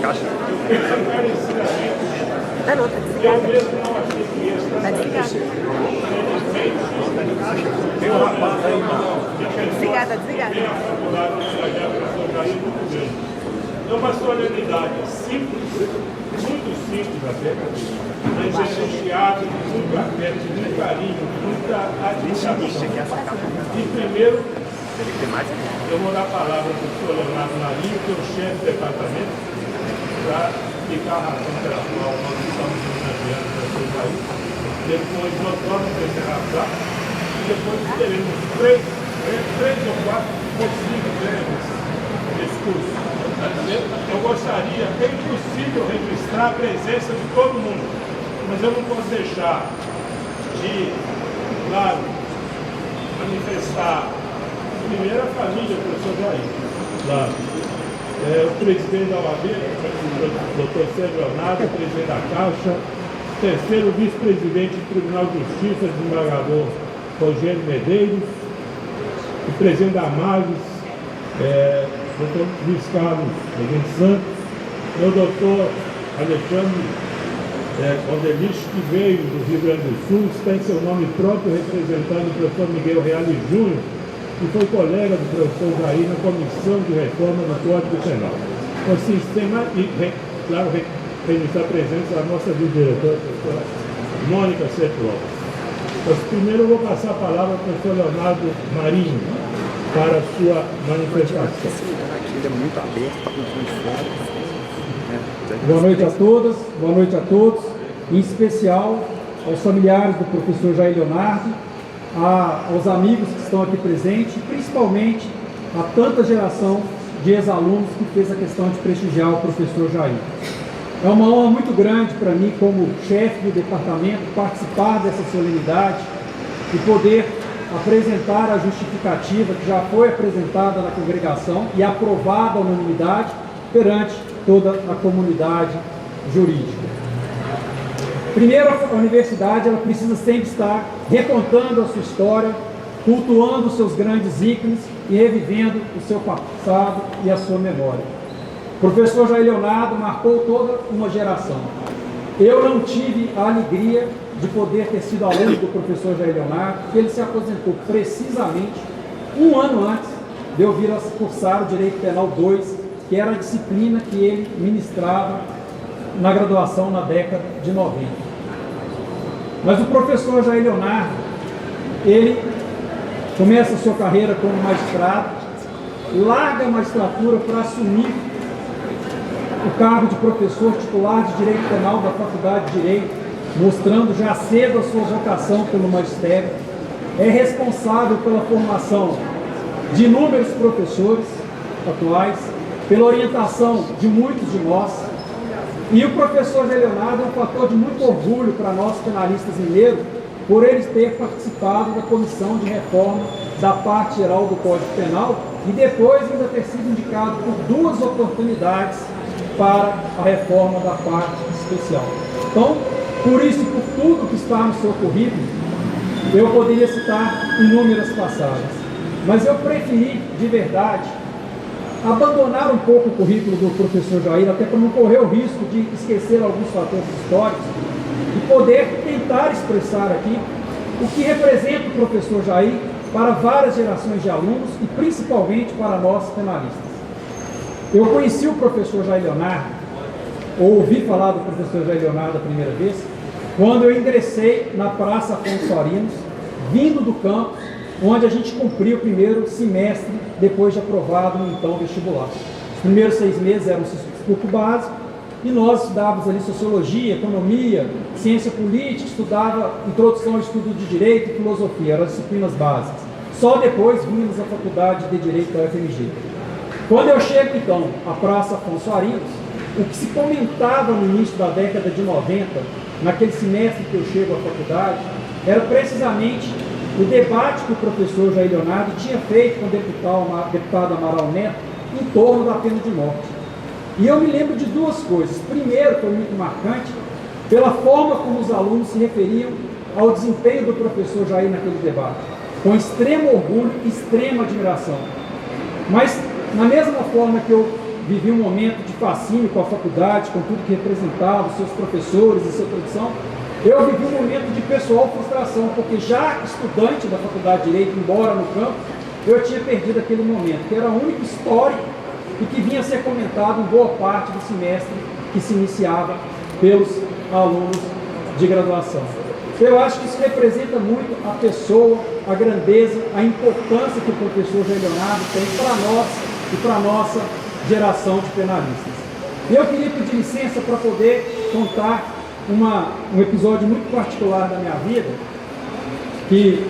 caixa. Tá não, tá desligado. Tá desligado. Tem um rapaz aí, Desligado, tá desligado. É uma solenidade simples, muito simples até, mas é recheado de muito afeto, de muito carinho, de muita admiração. E primeiro, eu vou dar a palavra para o senhor Leonardo Marinho, que é o chefe do departamento, para explicar a razão pela qual nós estamos homenageando o professor Jair. Depois nós vamos encerrar, e depois teremos três ou quatro possíveis discursos. Eu gostaria, é impossível registrar a presença de todo mundo, mas eu não posso deixar de, claro, manifestar primeiro a família do professor Jair, claro. O presidente da OAB, o Dr. Sérgio Leonardo, presidente da Caixa, terceiro vice-presidente do Tribunal de Justiça, desembargador Rogério Medeiros, o presidente da Magis, Dr. Luiz Carlos Medeiros Santos, meu doutor Alexandre Aldelich, que veio do Rio Grande do Sul, está em seu nome próprio representando o professor Miguel Reale Júnior, que foi colega do professor Jair na Comissão de Reforma do Código Penal. Assim, claro, registrar a presença da nossa diretora, a professora Mônica Sepulveda. Mas primeiro eu vou passar a palavra ao professor Leonardo Marinho para a sua manifestação. Ele é muito aberto, está com fome. Boa noite a todas, boa noite a todos, em especial aos familiares do professor Jair Leonardo, aos amigos que estão aqui presentes, e principalmente a tanta geração de ex-alunos que fez a questão de prestigiar o professor Jair. É uma honra muito grande para mim, como chefe do departamento, participar dessa solenidade e poder apresentar a justificativa que já foi apresentada na congregação e aprovada à unanimidade perante toda a comunidade jurídica. Primeiro, a universidade ela precisa sempre estar recontando a sua história, cultuando os seus grandes ícones e revivendo o seu passado e a sua memória. O professor Jair Leonardo marcou toda uma geração. Eu não tive a alegria de poder ter sido aluno do professor Jair Leonardo, que ele se aposentou precisamente um ano antes de eu vir a cursar o Direito Penal 2, que era a disciplina que ele ministrava na graduação na década de 90. Mas o professor Jair Leonardo, ele começa a sua carreira como magistrado, larga a magistratura para assumir o cargo de professor titular de Direito Penal da Faculdade de Direito, mostrando já cedo a sua vocação pelo magistério. É responsável pela formação de inúmeros professores atuais, pela orientação de muitos de nós. E o professor Jair Leonardo é um fator de muito orgulho para nós penalistas mineiros, por ele ter participado da comissão de reforma da parte geral do Código Penal e depois ainda ter sido indicado por 2 oportunidades para a reforma da parte especial. Então, por isso e por tudo que está no seu currículo, eu poderia citar inúmeras passagens. Mas eu preferi, de verdade, abandonar um pouco o currículo do professor Jair, até para não correr o risco de esquecer alguns fatores históricos, e poder tentar expressar aqui o que representa o professor Jair para várias gerações de alunos e principalmente para nós penalistas. Eu conheci o professor Jair Leonardo, ou ouvi falar do professor Jair Leonardo a primeira vez, quando eu ingressei na Praça Afonso Arinos, vindo do campus, onde a gente cumpriu o primeiro semestre, depois de aprovado no então vestibular. Os primeiros 6 meses eram curso básico, e nós estudávamos ali Sociologia, Economia, Ciência Política, estudava Introdução ao Estudo de Direito e Filosofia, eram as disciplinas básicas. Só depois vimos a Faculdade de Direito da UFMG. Quando eu chego, então, à Praça Afonso Arinos, o que se comentava no início da década de 90, naquele semestre que eu chego à faculdade, era precisamente o debate que o professor Jair Leonardo tinha feito com o deputado Amaral Neto em torno da pena de morte. E eu me lembro de 2 coisas. Primeiro, foi muito marcante, pela forma como os alunos se referiam ao desempenho do professor Jair naquele debate, com extremo orgulho e extrema admiração. Mas, na mesma forma que eu vivia um momento de fascínio com a faculdade, com tudo que representava, os seus professores e sua tradição, eu vivi um momento de pessoal frustração, porque já estudante da Faculdade de Direito, embora no campo, eu tinha perdido aquele momento, que era o único histórico e que vinha a ser comentado em boa parte do semestre que se iniciava pelos alunos de graduação. Eu acho que isso representa muito a pessoa, a grandeza, a importância que o professor Jair Leonardo tem para nós e para a nossa geração de penalistas. E eu queria pedir licença para poder contar um episódio muito particular da minha vida, que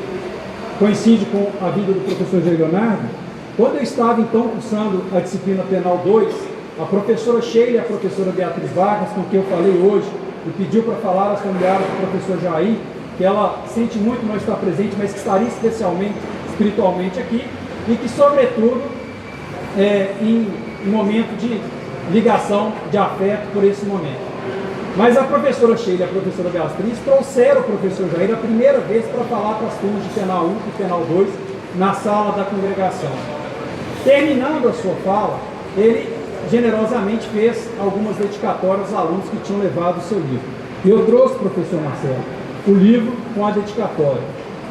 coincide com a vida do professor Jair Leonardo. Quando eu estava então cursando a disciplina Penal 2, a professora Sheila e a professora Beatriz Vargas, com quem eu falei hoje, me pediu para falar aos familiares do professor Jair, que ela sente muito não estar presente, mas que estaria especialmente, espiritualmente aqui, e que, sobretudo, em momento de ligação, de afeto por esse momento. Mas a professora Sheila e a professora Beatriz trouxeram o professor Jair a primeira vez para falar para as turmas de Penal 1 e Penal 2 na sala da congregação. Terminando a sua fala, ele generosamente fez algumas dedicatórias aos alunos que tinham levado o seu livro. E eu trouxe, professor Marcelo, o livro com a dedicatória.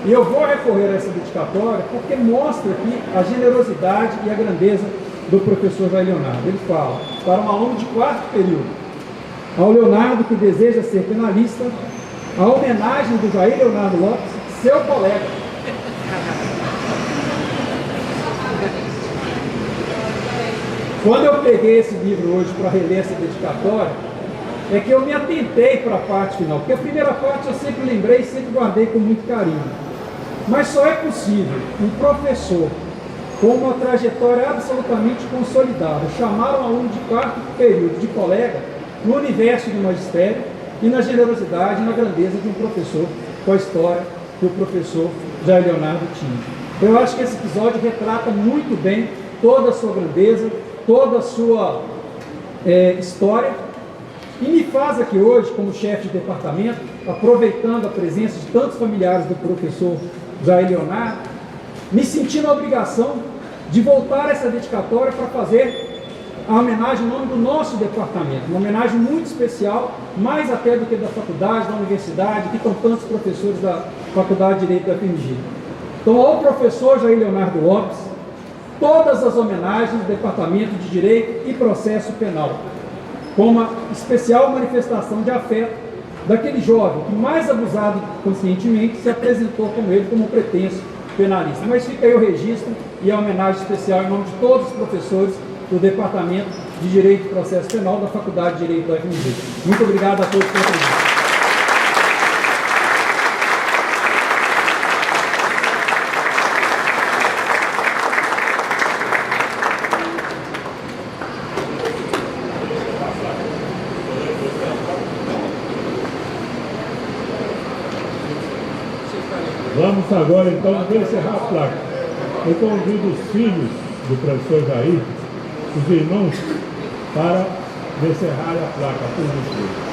E eu vou recorrer a essa dedicatória porque mostra aqui a generosidade e a grandeza do professor Jair Leonardo. Ele fala, para um aluno de 4º período: ao Leonardo que deseja ser penalista, a homenagem do Jair Leonardo Lopes, seu colega. Quando eu peguei esse livro hoje para reler essa dedicatória, é que eu me atentei para a parte final, porque a primeira parte eu sempre lembrei e sempre guardei com muito carinho. Mas só é possível um professor com uma trajetória absolutamente consolidada chamar um aluno de 4º período de colega no universo do magistério e na generosidade e na grandeza de um professor com a história que o professor Jair Leonardo tinha. Eu acho que esse episódio retrata muito bem toda a sua grandeza, toda a sua história, e me faz aqui hoje, como chefe de departamento, aproveitando a presença de tantos familiares do professor Jair Leonardo, me sentir na obrigação de voltar essa dedicatória para fazer a homenagem em nome do nosso departamento, uma homenagem muito especial, mais até do que da faculdade, da universidade, que estão tantos professores da Faculdade de Direito da FMG. Então, ao professor Jair Leonardo Lopes, todas as homenagens do Departamento de Direito e Processo Penal, com uma especial manifestação de afeto daquele jovem que, mais abusado conscientemente, se apresentou como ele, como pretenso penalista. Mas fica aí o registro e a homenagem especial em nome de todos os professores do Departamento de Direito e Processo Penal da Faculdade de Direito da FMG. Muito obrigado a todos pela presença. Vamos agora, então, encerrar a placa. Eu convido os filhos do professor Jair, os irmãos, para encerrar a placa por vocês.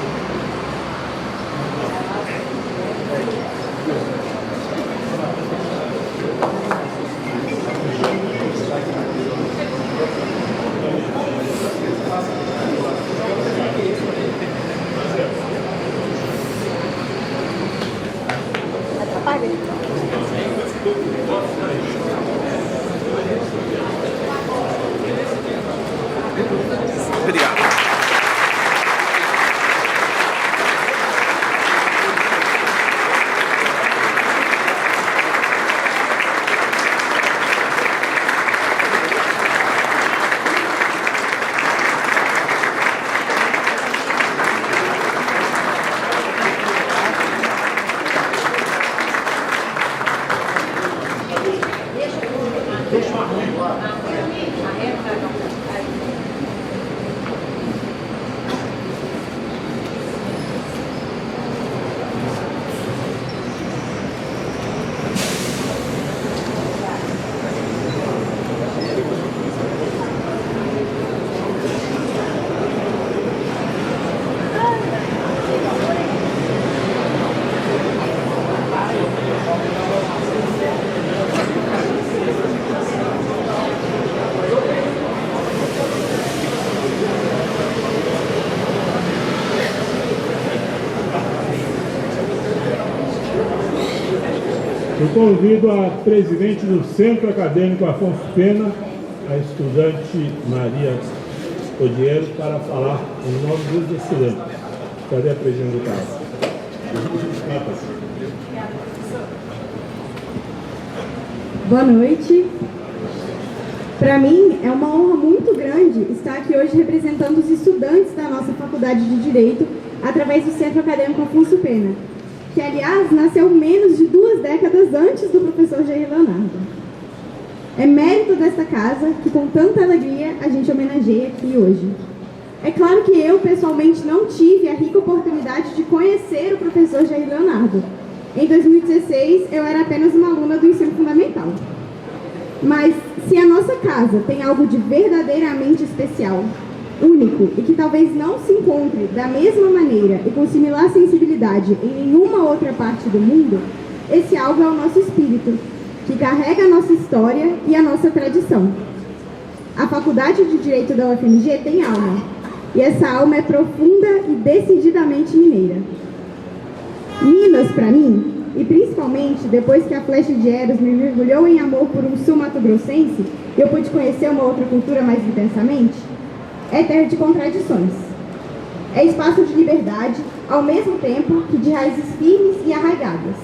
Obrigado. Eu convido a presidente do Centro Acadêmico Afonso Pena, a estudante Maria Odiero, para falar em nome dos estudantes. Cadê a presidente do cargo? Boa noite. Para mim é uma honra muito grande estar aqui hoje representando os estudantes da nossa Faculdade de Direito através do Centro Acadêmico Afonso Pena, que, aliás, nasceu menos de 2 décadas antes do professor Jair Leonardo. É mérito desta casa que, com tanta alegria, a gente homenageia aqui hoje. É claro que eu, pessoalmente, não tive a rica oportunidade de conhecer o professor Jair Leonardo. Em 2016, eu era apenas uma aluna do ensino fundamental. Mas, se a nossa casa tem algo de verdadeiramente especial, único e que talvez não se encontre da mesma maneira e com similar sensibilidade em nenhuma outra parte do mundo, esse algo é o nosso espírito, que carrega a nossa história e a nossa tradição. A Faculdade de Direito da UFMG tem alma, e essa alma é profunda e decididamente mineira. Minas, para mim, e principalmente depois que a flecha de Eros me mergulhou em amor por um sul mato-grossense e eu pude conhecer uma outra cultura mais intensamente, é terra de contradições. É espaço de liberdade, ao mesmo tempo que de raízes firmes e arraigadas.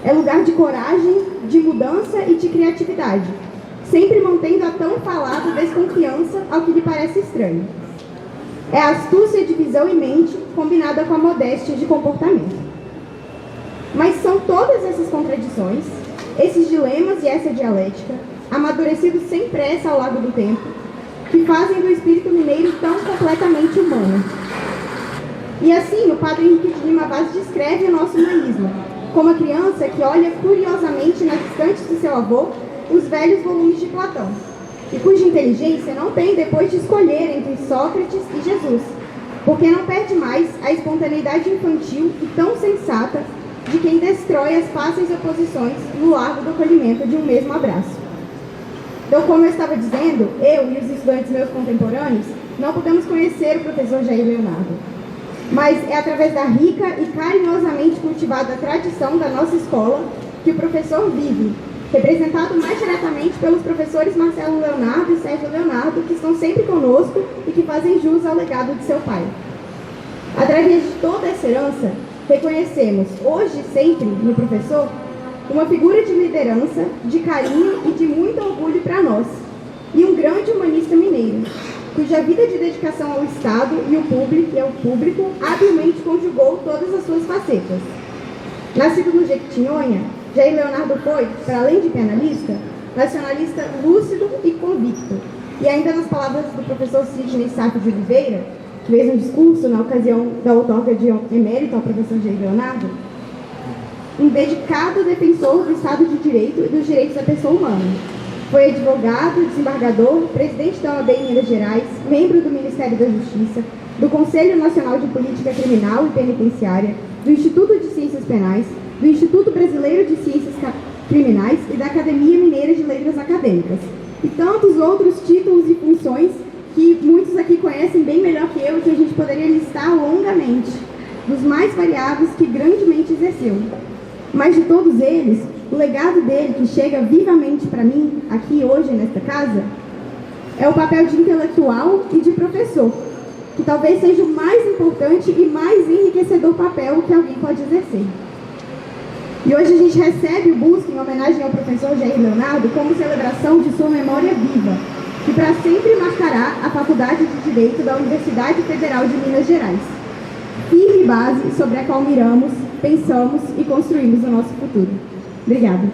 É lugar de coragem, de mudança e de criatividade, sempre mantendo a tão falada desconfiança ao que lhe parece estranho. É a astúcia de visão e mente combinada com a modéstia de comportamento. Mas são todas essas contradições, esses dilemas e essa dialética, amadurecidos sem pressa ao longo do tempo, que fazem do espírito mineiro tão completamente humano. E assim, o padre Henrique de Lima Vaz descreve o nosso humanismo, como a criança que olha curiosamente nas estantes do seu avô os velhos volumes de Platão, e cuja inteligência não tem depois de escolher entre Sócrates e Jesus, porque não perde mais a espontaneidade infantil e tão sensata de quem destrói as fáceis oposições no largo do acolhimento de um mesmo abraço. Então, como eu estava dizendo, eu e os estudantes meus contemporâneos não podemos conhecer o professor Jair Leonardo, mas é através da rica e carinhosamente cultivada tradição da nossa escola que o professor vive, representado mais diretamente pelos professores Marcelo Leonardo e Sérgio Leonardo, que estão sempre conosco e que fazem jus ao legado de seu pai. Através de toda essa herança, reconhecemos, hoje e sempre, no professor, uma figura de liderança, de carinho e de muito orgulho para nós, e um grande humanista mineiro, cuja vida de dedicação ao Estado e ao público habilmente conjugou todas as suas facetas. Nascido no Jequitinhonha, Jair Leonardo foi, para além de penalista, nacionalista lúcido e convicto, e ainda nas palavras do professor Sidney Sá de Oliveira, que fez um discurso na ocasião da outorga de emérito ao professor Jair Leonardo, um dedicado defensor do Estado de Direito e dos direitos da pessoa humana. Foi advogado, desembargador, presidente da OAB em Minas Gerais, membro do Ministério da Justiça, do Conselho Nacional de Política Criminal e Penitenciária, do Instituto de Ciências Penais, do Instituto Brasileiro de Ciências Criminais e da Academia Mineira de Letras Acadêmicas, e tantos outros títulos e funções que muitos aqui conhecem bem melhor que eu e que a gente poderia listar longamente, dos mais variados que grandemente exerceu. Mas de todos eles, o legado dele, que chega vivamente para mim, aqui hoje nesta casa, é o papel de intelectual e de professor, que talvez seja o mais importante e mais enriquecedor papel que alguém pode exercer. E hoje a gente recebe o busto em homenagem ao professor Jair Leonardo como celebração de sua memória viva, que para sempre marcará a Faculdade de Direito da Universidade Federal de Minas Gerais, firme base sobre a qual miramos, pensamos e construímos o nosso futuro. Obrigada.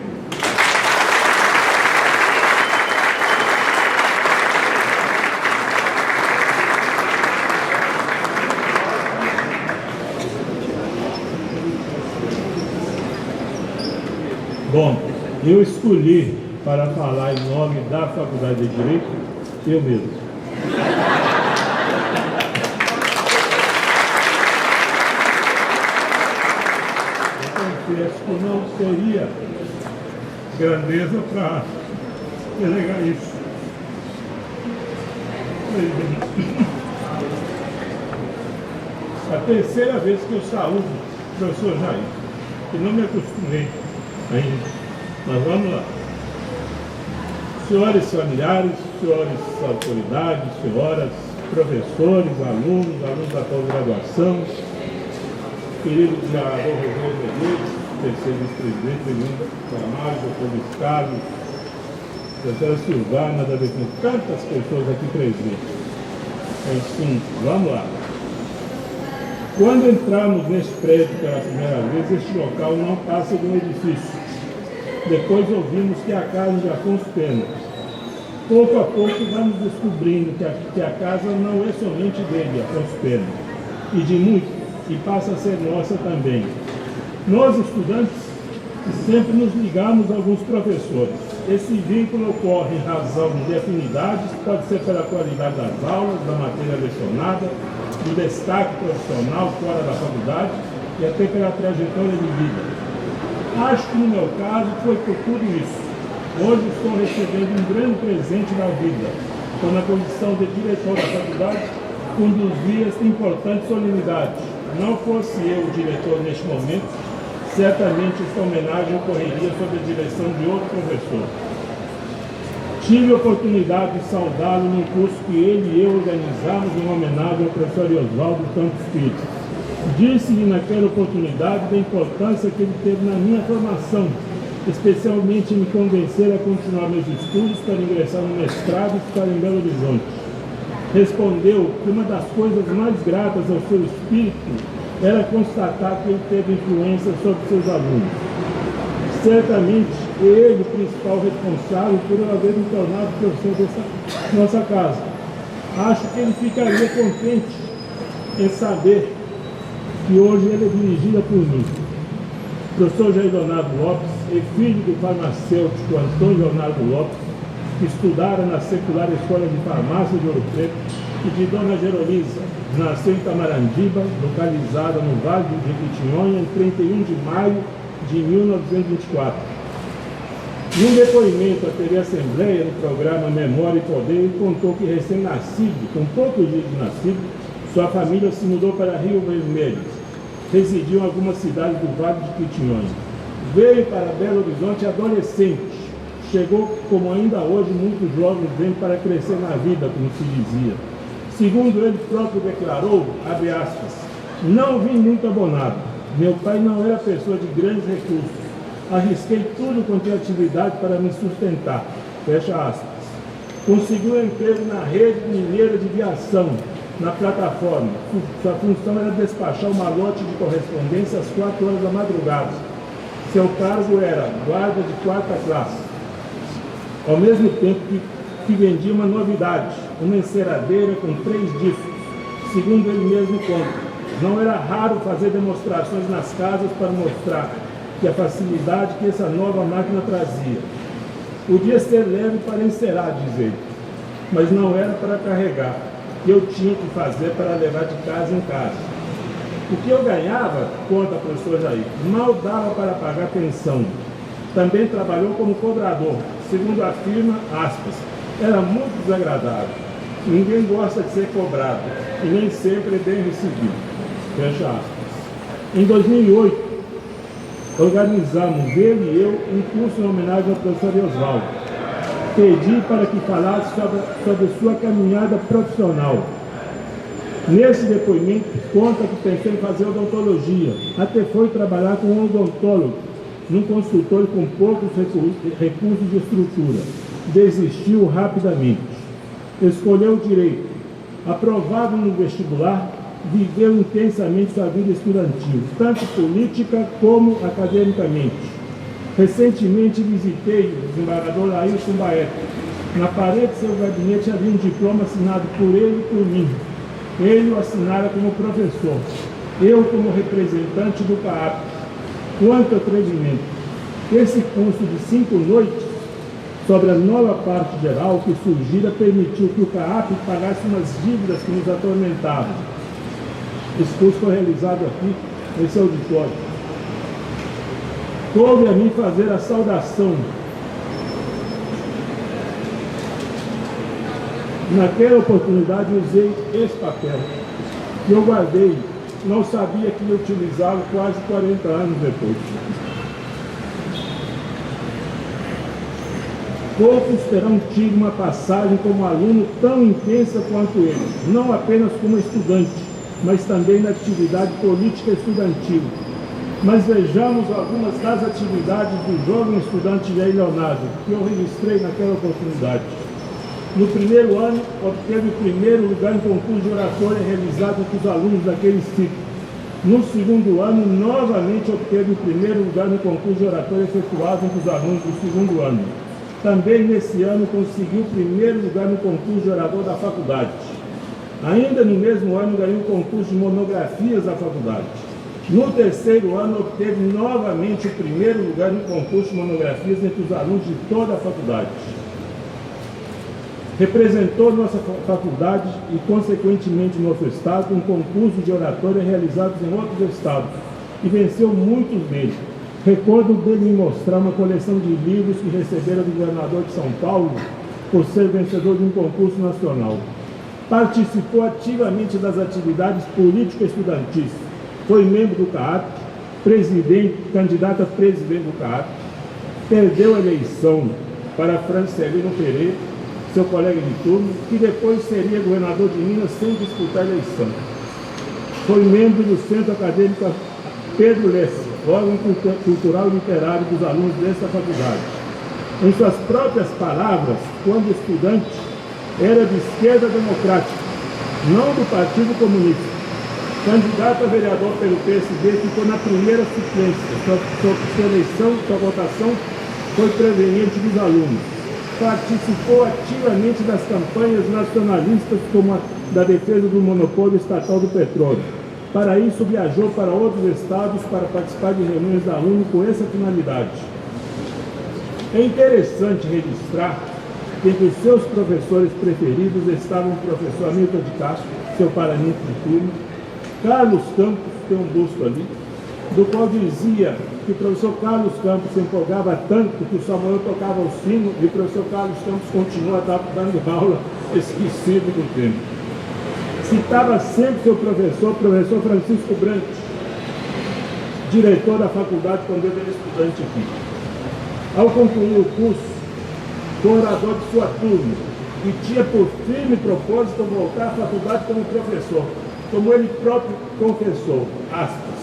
Bom, eu escolhi para falar em nome da Faculdade de Direito eu mesmo. Eu confesso que não teria grandeza para delegar isso. A terceira vez que eu saúdo o professor Jair, que não me acostumei ainda. Mas vamos lá. Senhores familiares, senhores autoridades, senhoras, professores, alunos da pós-graduação, querido desembargador Rodrigo Menezes, terceiro vice-presidente, Fernando Camargo, doutor Luiz Carlos, doutora Silvana, da Defesa, tantas pessoas aqui presentes. Enfim, vamos lá. Quando entramos neste prédio pela primeira vez, este local não passa de um edifício. Depois ouvimos que a casa de Afonso Pena. Pouco a pouco vamos descobrindo que a casa não é somente dele, Afonso Pena, e de muitos, e passa a ser nossa também. Nós, estudantes, sempre nos ligamos a alguns professores. Esse vínculo ocorre em razão de afinidades, pode ser pela qualidade das aulas, da matéria lecionada, do destaque profissional fora da faculdade e até pela trajetória de vida. Acho que no meu caso foi por tudo isso. Hoje estou recebendo um grande presente da vida. Estou na condição de diretor da faculdade, conduzir esta importante solenidade. Não fosse eu o diretor neste momento, certamente esta homenagem ocorreria sob a direção de outro professor. Tive a oportunidade de saudá-lo num curso que ele e eu organizamos em homenagem ao professor Oswaldo Campos Filho. Disse-lhe naquela oportunidade da importância que ele teve na minha formação, especialmente em me convencer a continuar meus estudos para ingressar no mestrado e ficar em Belo Horizonte. Respondeu que uma das coisas mais gratas ao seu espírito era constatar que ele teve influência sobre seus alunos. Certamente, ele, o principal responsável por eu haver me tornado professor dessa nossa casa. Acho que ele ficaria contente em saber que hoje ele é dirigida por mim. O professor Jair Leonardo Lopes é filho do farmacêutico Antônio Leonardo Lopes, que estudara na secular Escola de Farmácia de Ouro Preto, e de Dona Gerolisa, nasceu em Tamarandiba, localizada no Vale de Jequitinhonha, em 31 de maio de 1924. Num depoimento à TV Assembleia, no programa Memória e Poder, ele contou que recém-nascido, com poucos dias de nascido, sua família se mudou para Rio Vermelho. Residiu em algumas cidades do Vale de Jequitinhonha. Veio para Belo Horizonte adolescente. Chegou, como ainda hoje muitos jovens vêm, para crescer na vida, como se dizia. Segundo ele próprio declarou, abre aspas, não vim muito abonado. Meu pai não era pessoa de grandes recursos. Arrisquei tudo quanto é atividade para me sustentar. Fecha aspas. Conseguiu um emprego na rede mineira de viação, na plataforma. Sua função era despachar uma lote de correspondência às 4 horas da madrugada. Seu cargo era guarda de 4ª classe. Ao mesmo tempo que vendia uma novidade, uma enceradeira com 3 discos. Segundo ele mesmo conta, não era raro fazer demonstrações nas casas para mostrar que a facilidade que essa nova máquina trazia. Podia ser leve para encerar, diz ele, mas não era para carregar. Eu tinha que fazer para levar de casa em casa. O que eu ganhava, conta o professor Jair, mal dava para pagar pensão. Também trabalhou como cobrador. Segundo afirma, aspas, era muito desagradável. Ninguém gosta de ser cobrado e nem sempre é bem recebido. Fecha aspas. Em 2008, organizamos, ele e eu, um curso em homenagem ao professor Oswaldo. Pedi para que falasse sobre sua caminhada profissional. Nesse depoimento, conta que pensou em fazer odontologia. Até foi trabalhar com um odontólogo, num consultório com poucos recursos de estrutura. Desistiu rapidamente. Escolheu o direito. Aprovado no vestibular, viveu intensamente sua vida estudantil, tanto política como academicamente. Recentemente visitei o desembargador Ailton Baeto. Na parede de seu gabinete havia um diploma assinado por ele e por mim. Ele o assinara como professor, eu como representante do CAAP. Quanto atrevimento! Esse curso de 5 noites sobre a nova parte geral que surgira permitiu que o CAAP pagasse umas dívidas que nos atormentavam. Esse curso foi realizado aqui, nesse auditório. Coube a mim fazer a saudação. Naquela oportunidade usei esse papel, que eu guardei, não sabia que ia utilizá-lo quase 40 anos depois. Poucos terão tido uma passagem como aluno tão intensa quanto ele, não apenas como estudante, mas também na atividade política estudantil. Mas vejamos algumas das atividades do jovem estudante Jair Leonardo, que eu registrei naquela oportunidade. No primeiro ano, obteve o primeiro lugar em concurso de oratória realizado com os alunos daquele ciclo. No segundo ano, novamente obteve o primeiro lugar no concurso de oratória efetuado com os alunos do segundo ano. Também nesse ano conseguiu o primeiro lugar no concurso de orador da faculdade. Ainda no mesmo ano ganhou o concurso de monografias da faculdade. No terceiro ano obteve novamente o primeiro lugar no concurso de monografias entre os alunos de toda a faculdade. Representou nossa faculdade e, consequentemente, nosso estado em concursos de oratória realizados em outros estados e venceu muitos deles. Recordo dele me mostrar uma coleção de livros que recebera do governador de São Paulo por ser vencedor de um concurso nacional. Participou ativamente das atividades político-estudantis. Foi membro do CAAP, candidato a presidente do CAAP. Perdeu a eleição para Francelino Pereira, seu colega de turno, que depois seria governador de Minas sem disputar a eleição. Foi membro do Centro Acadêmico Pedro Lessa, órgão cultural e literário dos alunos desta faculdade. Em suas próprias palavras, quando estudante, era de esquerda democrática, não do Partido Comunista. Candidato a vereador pelo PSD, ficou na primeira suplência. Sua eleição, sua votação foi proveniente dos alunos. Participou ativamente das campanhas nacionalistas, como a da defesa do monopólio estatal do petróleo. Para isso, viajou para outros estados para participar de reuniões de alunos com essa finalidade. É interessante registrar que entre os seus professores preferidos estavam o professor Hamilton de Castro, seu paraninfo de turno, Carlos Campos, tem um busto ali, do qual dizia que o professor Carlos Campos se empolgava tanto que o Samuel tocava o sino e o professor Carlos Campos continua dando aula esquecido do tempo. Citava sempre seu professor Francisco Brandt, diretor da faculdade quando eu era estudante aqui. Ao concluir o curso, foi orador de sua turma e tinha por firme propósito voltar à faculdade como professor, como ele próprio confessou, aspas,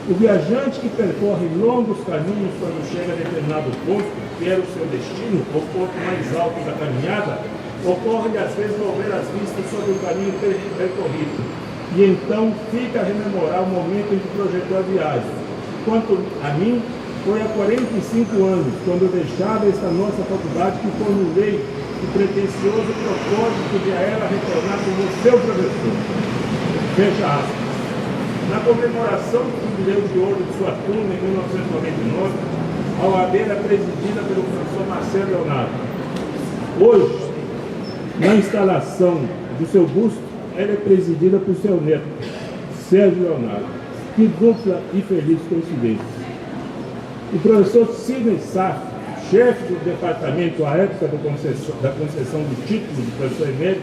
o viajante que percorre longos caminhos quando chega a determinado posto, que era o seu destino, o ponto mais alto da caminhada, ocorre-lhe às vezes volver as vistas sobre o caminho percorrido, e então fica a rememorar o momento em que projetou a viagem. Quanto a mim, foi há 45 anos, quando eu deixava esta nossa faculdade, que formulei o pretensioso propósito de a ela retornar como seu professor. Fecha aspas. Na comemoração do Jubileu de Ouro de sua turma em 1999, a OAB era presidida pelo professor Marcelo Leonardo. Hoje, na instalação do seu busto, ela é presidida por seu neto, Sérgio Leonardo. Que dupla e feliz coincidência. O professor Sidney Saf, chefe do departamento à época da concessão do título de professor emérito,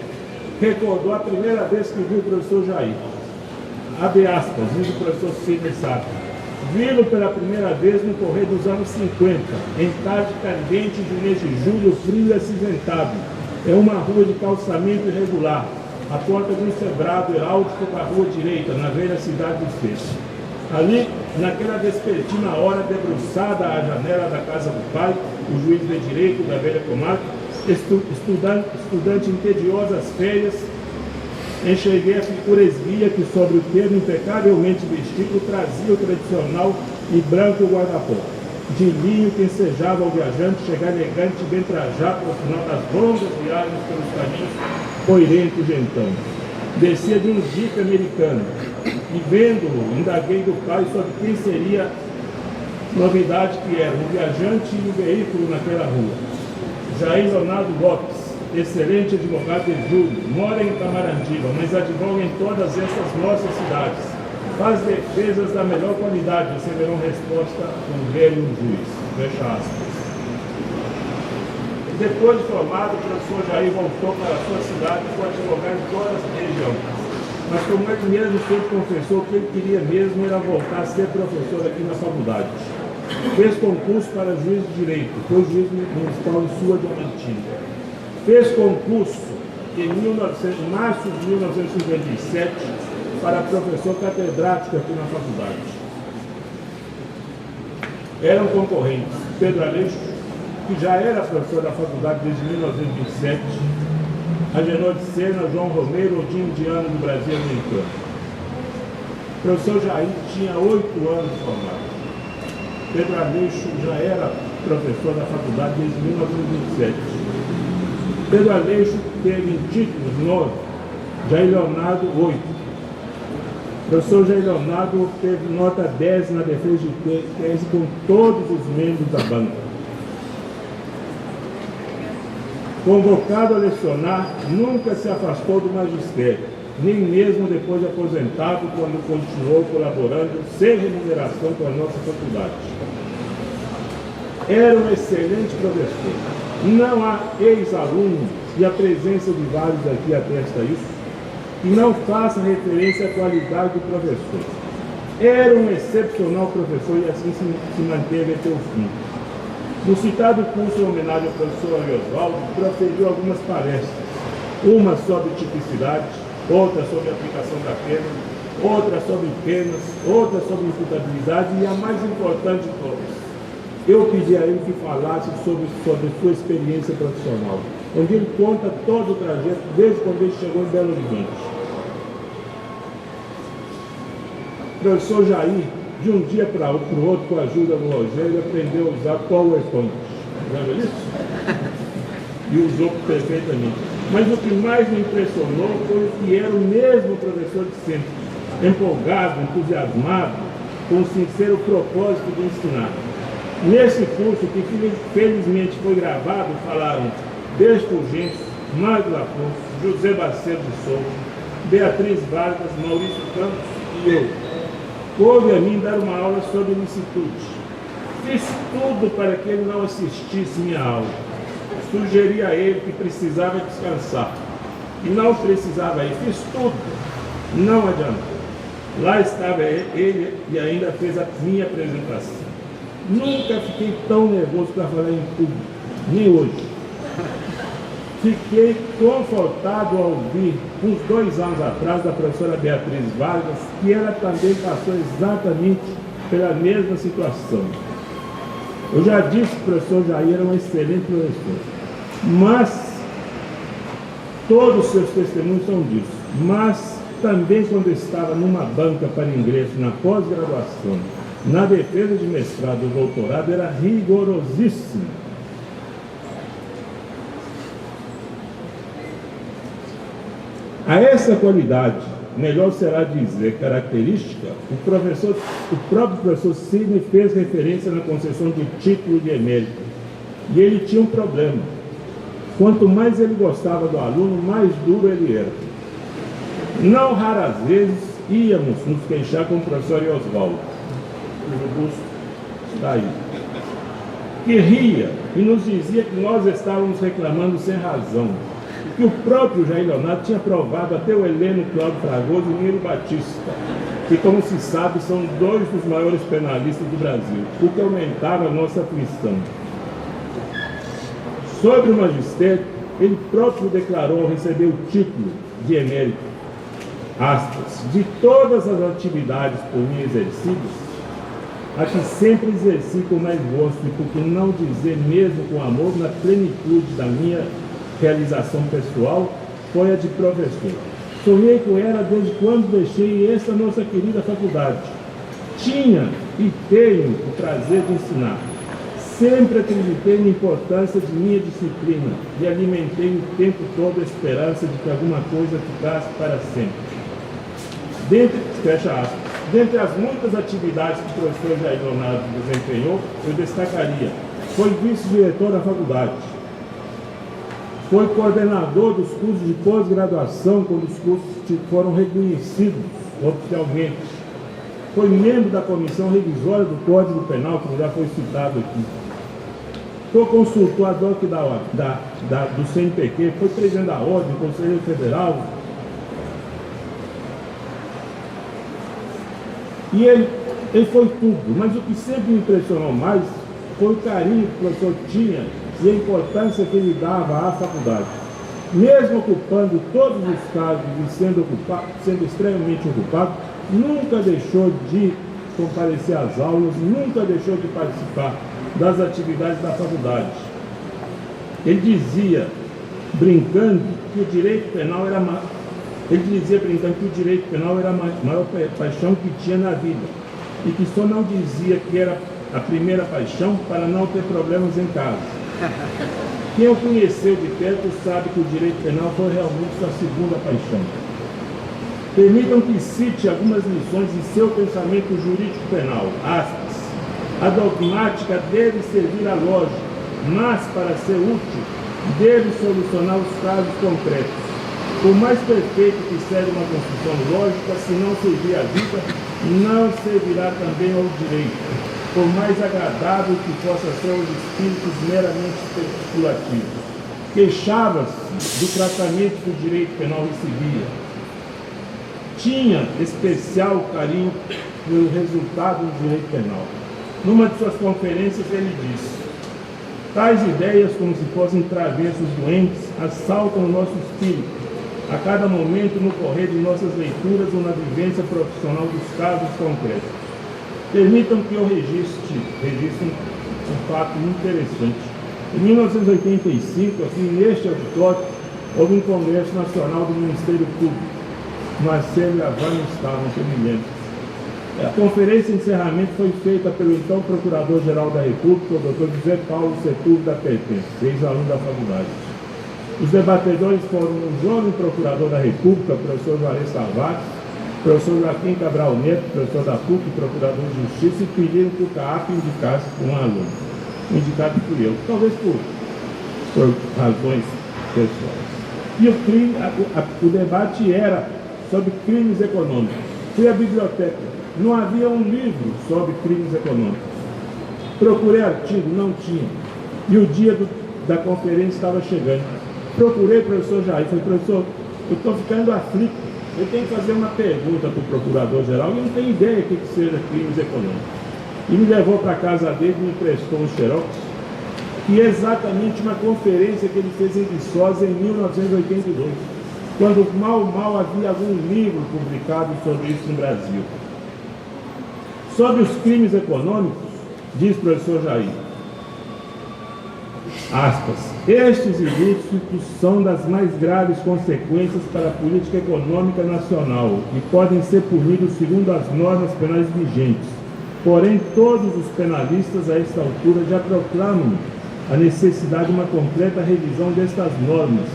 recordou a primeira vez que viu o professor Jair. Abre aspas, diz o professor Sidney Saf. Vi-lo pela primeira vez no correr dos anos 50, em tarde candente de mês de julho, frio e acinzentado. É uma rua de calçamento irregular, a porta de um cebrado heráldico para a rua direita, na velha cidade dos Feixes. Ali, naquela vespertina hora, debruçada à janela da casa do pai, o juiz de direito da velha comarca, estudante em tediosas férias, enxerguei a figura esguia que, sobre o terno impecavelmente vestido, trazia o tradicional e branco guarda-pó, de linho que ensejava ao viajante chegar elegante e bem trajado ao final das longas viagens pelos caminhos poirentos de então. Descia de um jipe americano e, vendo-o, indaguei do pai sobre quem seria novidade que era um viajante e um veículo naquela rua. Jair Leonardo Lopes, excelente advogado de julho, mora em Tamarandiba, mas advoga em todas estas nossas cidades. Faz defesas da melhor qualidade, receberão resposta do velho juiz. Fecha aspas. Depois de formado, o professor Jair voltou para a sua cidade e foi advogar em toda a região. Mas como ele mesmo sempre confessou, o que ele queria mesmo era voltar a ser professor aqui na faculdade. Fez concurso para juiz de direito, foi juiz municipal em Sua Diamantina. Fez concurso em março de 1957 para professor catedrático aqui na faculdade. Eram concorrentes Pedro Aleixo, que já era professor da faculdade desde 1927, Agenor de Sena, João Romero, Odinho Indiano do Brasil Americano. O professor Jair tinha 8 anos de formado. Pedro Aleixo já era professor da faculdade desde 1927. Pedro Aleixo teve em títulos 9, Jair Leonardo 8. O professor Jair Leonardo teve nota 10 na defesa de tese com todos os membros da banca. Convocado a lecionar, nunca se afastou do magistério, nem mesmo depois de aposentado, quando continuou colaborando sem remuneração com a nossa faculdade. Era um excelente professor. Não há ex-alunos, e a presença de vários aqui atesta isso, que não faça referência à qualidade do professor. Era um excepcional professor e assim se manteve até o fim. No citado curso em homenagem ao professor Oswaldo, proferiu algumas palestras, uma sobre tipicidade, outra sobre aplicação da pena, outra sobre penas, outra sobre imputabilidade e a mais importante de todas. Eu pedi a ele que falasse sobre sua experiência profissional, onde ele conta todo o trajeto desde quando ele chegou em Belo Horizonte. O professor Jair, de um dia para o outro, com a ajuda do Rogério, aprendeu a usar PowerPoint. Lembra disso? E usou perfeitamente. Mas o que mais me impressionou foi que era o mesmo professor de sempre, empolgado, entusiasmado, com um sincero propósito de ensinar. Nesse curso, que felizmente foi gravado, falaram Deus Fulgêncio, Magno Afonso, José Bacedo de Souza, Beatriz Vargas, Maurício Campos e eu. Coube a mim dar uma aula sobre licitude. Fiz tudo para que ele não assistisse minha aula. Sugeri a ele que precisava descansar. E não precisava ir. Fiz tudo. Não adiantou. Lá estava ele e ainda fez a minha apresentação. Nunca fiquei tão nervoso para falar em público, nem hoje. Fiquei confortado ao ouvir, uns 2 anos atrás, da professora Beatriz Vargas, que ela também passou exatamente pela mesma situação. Eu já disse que o professor Jair era um excelente professor, mas todos os seus testemunhos são disso. Mas também quando estava numa banca para ingresso na pós-graduação, na defesa de mestrado e doutorado, era rigorosíssimo. A essa qualidade, melhor será dizer característica, o próprio professor Sidney fez referência na concessão do título de emérito. E ele tinha um problema. Quanto mais ele gostava do aluno, mais duro ele era. Não raras vezes íamos nos queixar com o professor Oswaldo, o busto está aí, que ria e nos dizia que nós estávamos reclamando sem razão, que o próprio Jair Leonardo tinha aprovado até o Heleno Cláudio Fragoso e o Nilo Batista, que, como se sabe, são 2 dos maiores penalistas do Brasil, o que aumentava a nossa aflição. Sobre o magistério, ele próprio declarou ao receber o título de emérito, aspas, de todas as atividades por mim exercidas, a que sempre exerci com mais gosto e, por que não dizer mesmo com amor, na plenitude da minha realização pessoal, foi a de professor. Sonhei com ela desde quando deixei esta nossa querida faculdade. Tinha e tenho o prazer de ensinar. Sempre acreditei na importância de minha disciplina e alimentei o tempo todo a esperança de que alguma coisa ficasse para sempre. Fecha aspas. Dentre as muitas atividades que o professor Jair Leonardo desempenhou, eu destacaria: foi vice-diretor da faculdade, foi coordenador dos cursos de pós-graduação quando os cursos foram reconhecidos oficialmente, foi membro da comissão revisória do Código Penal, como já foi citado aqui, foi consultor ad hoc do CNPq, foi presidente da Ordem, conselheiro federal. E ele Ele foi tudo, mas o que sempre me impressionou mais foi o carinho que o professor tinha e a importância que ele dava à faculdade. Mesmo ocupando todos os cargos e sendo extremamente ocupado, nunca deixou de comparecer às aulas, nunca deixou de participar das atividades da faculdade. Ele dizia, brincando, que o direito penal era a maior paixão que tinha na vida, e que só não dizia que era a primeira paixão para não ter problemas em casa. Quem o conheceu de perto sabe que o direito penal foi realmente sua segunda paixão. Permitam que cite algumas lições de seu pensamento jurídico penal. Aspas. A dogmática deve servir à lógica, mas para ser útil, deve solucionar os casos concretos. Por mais perfeito que seja uma construção lógica, se não servir à vida, não servirá também ao direito, por mais agradável que possa ser os espíritos meramente especulativos. Queixava-se do tratamento que o direito penal recebia. Tinha especial carinho pelo resultado do direito penal. Numa de suas conferências ele disse: tais ideias, como se fossem travessos doentes, assaltam o nosso espírito a cada momento no correr de nossas leituras ou na vivência profissional dos casos concretos. Permitam que eu registre um fato interessante. Em 1985, aqui neste auditório, houve um Congresso Nacional do Ministério Público. Marcelo e a Vânia estavam, que eu me lembro. A conferência de encerramento foi feita pelo então Procurador-Geral da República, o Dr. José Paulo Sepúlveda da Pertence, ex-aluno da faculdade. Os debatedores foram o jovem Procurador da República, professor Juarez Tavares, professor Joaquim Cabral Neto, professor da PUC, Procurador de Justiça, e pediram que o CAAP indicasse um aluno. O indicado fui eu, talvez por razões pessoais. E o debate era sobre crimes econômicos. Fui à biblioteca, não havia um livro sobre crimes econômicos. Procurei artigo, não tinha. E o dia da conferência estava chegando. Procurei o professor Jair, falei: professor, eu estou ficando aflito, eu tenho que fazer uma pergunta para o Procurador-Geral e eu não tenho ideia do que seja crimes econômicos. E me levou para a casa dele e me emprestou um xerox, que é exatamente uma conferência que ele fez em Viçosa em 1982, quando mal havia algum livro publicado sobre isso no Brasil. Sobre os crimes econômicos, diz o professor Jair, aspas, estes ilícitos são das mais graves consequências para a política econômica nacional e podem ser punidos segundo as normas penais vigentes. Porém, todos os penalistas a esta altura já proclamam a necessidade de uma completa revisão destas normas,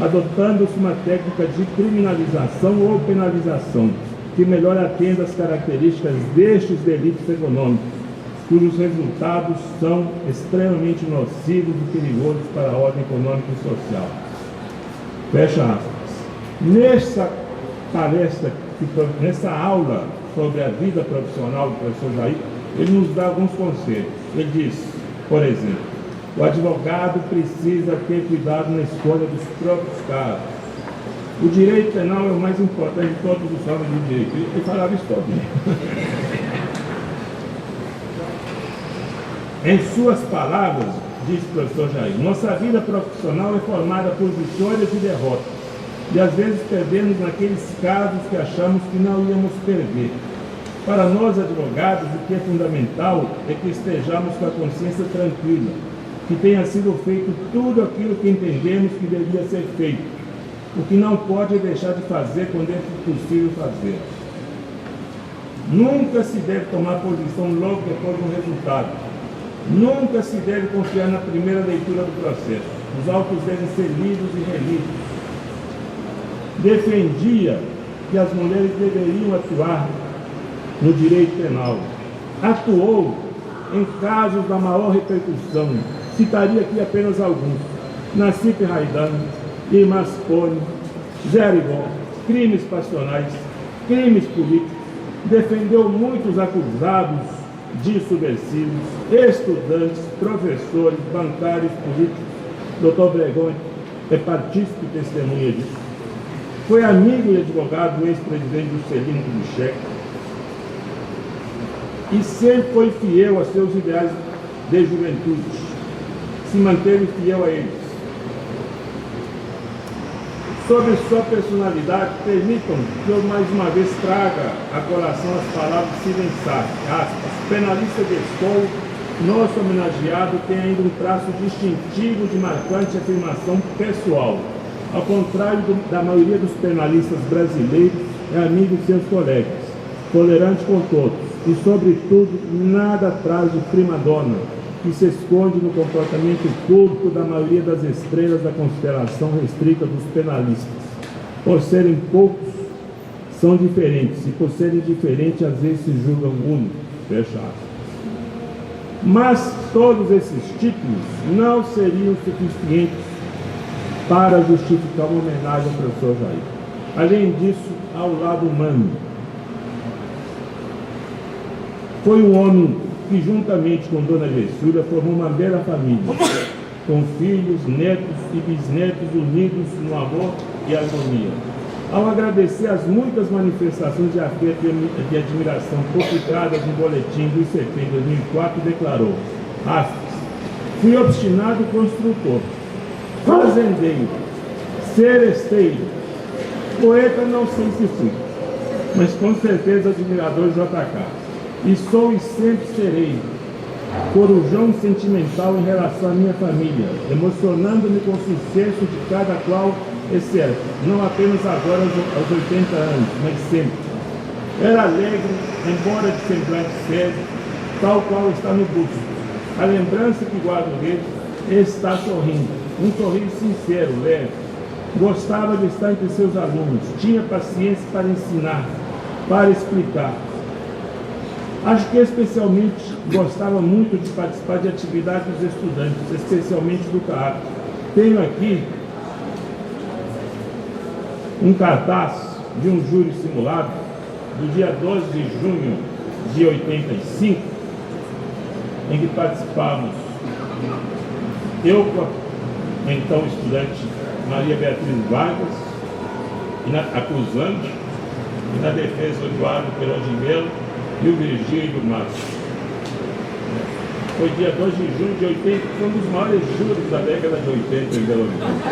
adotando-se uma técnica de criminalização ou penalização que melhor atenda às características destes delitos econômicos, cujos resultados são extremamente nocivos e perigosos para a ordem econômica e social. Fecha aspas. Nessa palestra, nessa aula sobre a vida profissional do professor Jair, ele nos dá alguns conselhos. Ele diz, por exemplo, o advogado precisa ter cuidado na escolha dos próprios casos. O direito penal é o mais importante de todos os ramos do direito. Ele falava isso todo dia. Em suas palavras, diz o professor Jair, nossa vida profissional é formada por vitórias e derrotas, e às vezes perdemos naqueles casos que achamos que não íamos perder. Para nós, advogados, o que é fundamental é que estejamos com a consciência tranquila, que tenha sido feito tudo aquilo que entendemos que devia ser feito, o que não pode deixar de fazer quando é possível fazer. Nunca se deve tomar posição logo depois do resultado. Nunca se deve confiar na primeira leitura do processo. Os autos devem ser lidos e relidos. Defendia que as mulheres deveriam atuar no direito penal. Atuou em casos da maior repercussão. Citaria aqui apenas alguns. Nassif Raidan, Irmãs Pone, Zé Arigó, crimes passionais, crimes políticos. Defendeu muitos acusados de subversivos, estudantes, professores, bancários, políticos. Dr. Bregoni é partícipe e testemunha disso. Foi amigo e advogado do ex-presidente Juscelino Kubitschek. e sempre foi fiel a seus ideais de juventude. Se manteve fiel a eles. Sobre sua personalidade, permitam que eu mais uma vez traga a colação as palavras silenciadas. Aspas. Penalista de escola, nosso homenageado tem ainda um traço distintivo de marcante afirmação pessoal. Ao contrário da maioria dos penalistas brasileiros, é amigo de seus colegas, tolerante com todos e, sobretudo, nada atrás de prima-donna, que se esconde no comportamento público da maioria das estrelas da constelação restrita dos penalistas. Por serem poucos, são diferentes, e por serem diferentes, às vezes se julgam únicos. Fechado. Mas todos esses títulos não seriam suficientes para justificar uma homenagem ao professor Jair. Além disso, ao lado humano, foi um homem que, juntamente com Dona Gessúria, formou uma bela família, com filhos, netos e bisnetos unidos no amor e harmonia. Ao agradecer as muitas manifestações de afeto e de admiração publicadas no boletim do ICP em 2004, declarou, aspas, fui obstinado construtor, fazendeiro, seresteiro, poeta não sei se fui, mas com certeza admirador de JK. E sou e sempre serei corujão sentimental em relação à minha família, emocionando-me com o sucesso de cada qual, exceto, não apenas agora aos 80 anos, mas sempre. Era alegre, embora de semblante sério, tal qual está no busto. A lembrança que guardo dele está sorrindo, um sorriso sincero, leve. Gostava de estar entre seus alunos, tinha paciência para ensinar, para explicar. Acho que especialmente gostava muito de participar de atividades dos estudantes, especialmente do CAAP. Tenho aqui um cartaz de um júri simulado do dia 12 de junho de 85, em que participamos eu com a então estudante Maria Beatriz Vargas, acusante, e na defesa o Eduardo Peron de Melo e o Virgílio Márcio. Foi dia 2 de junho de 80, foi um dos maiores júris da década de 80 em Belo Horizonte.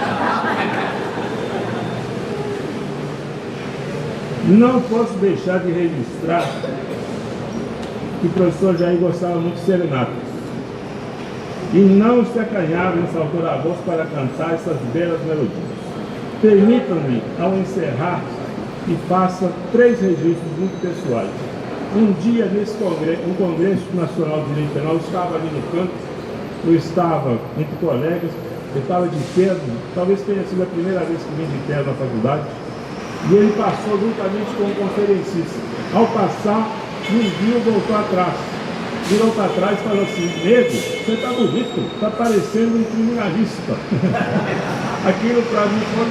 Não posso deixar de registrar que o professor Jair gostava muito de serenatas e não se acanhava em saltar a voz para cantar essas belas melodias. Permitam-me, ao encerrar, que faça 3 registros muito pessoais. Um dia, nesse congresso, um Congresso Nacional de Direito Penal, eu estava ali no canto, eu estava entre colegas, eu estava de terno, talvez tenha sido a primeira vez que vim de terno na faculdade, e ele passou juntamente com um conferencista. Ao passar, me viu, voltou atrás, virou para trás e falou assim, nego, você está bonito, está parecendo um criminalista. Aquilo para mim foi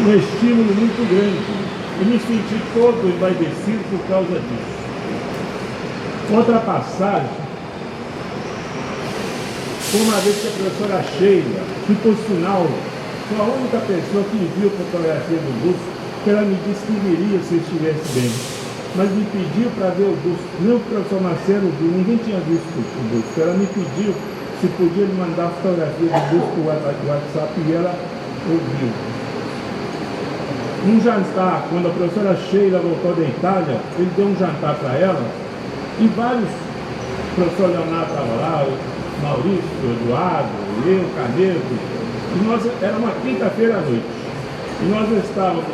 um estímulo muito grande, e me senti todo envaidecido por causa disso. Outra passagem, foi uma vez que a professora Sheila, que por sinal foi a única pessoa que viu a fotografia do busto, que ela me disse que viria se eu estivesse bem, mas me pediu para ver o busto. Nem o professor Marcelo viu, ninguém tinha visto o busto. Ela me pediu se podia me mandar a fotografia do busto do WhatsApp e ela ouviu. Um jantar, quando a professora Sheila voltou da Itália, ele deu um jantar para ela, e vários, o professor Leonardo estava lá, o Maurício, o Eduardo, eu, o Canedo, e nós, era uma quinta-feira à noite, e nós estávamos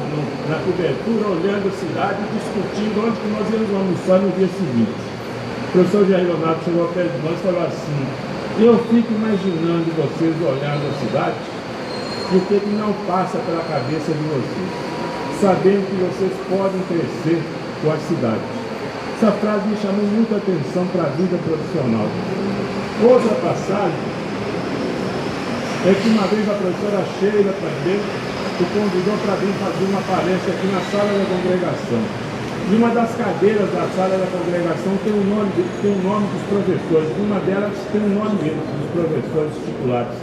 na cobertura, olhando a cidade e discutindo onde que nós íamos almoçar no dia seguinte. O professor Jair Leonardo chegou perto de nós e falou assim, eu fico imaginando vocês olhando a cidade, e o que não passa pela cabeça de vocês, sabendo que vocês podem crescer com a cidade. Essa frase me chamou muita atenção para a vida profissional. Outra passagem é que uma vez a professora Sheila também o convidou para vir fazer uma palestra aqui na sala da congregação. E uma das cadeiras da sala da congregação tem o nome dos professores. Uma delas tem o nome deles, dos professores titulares.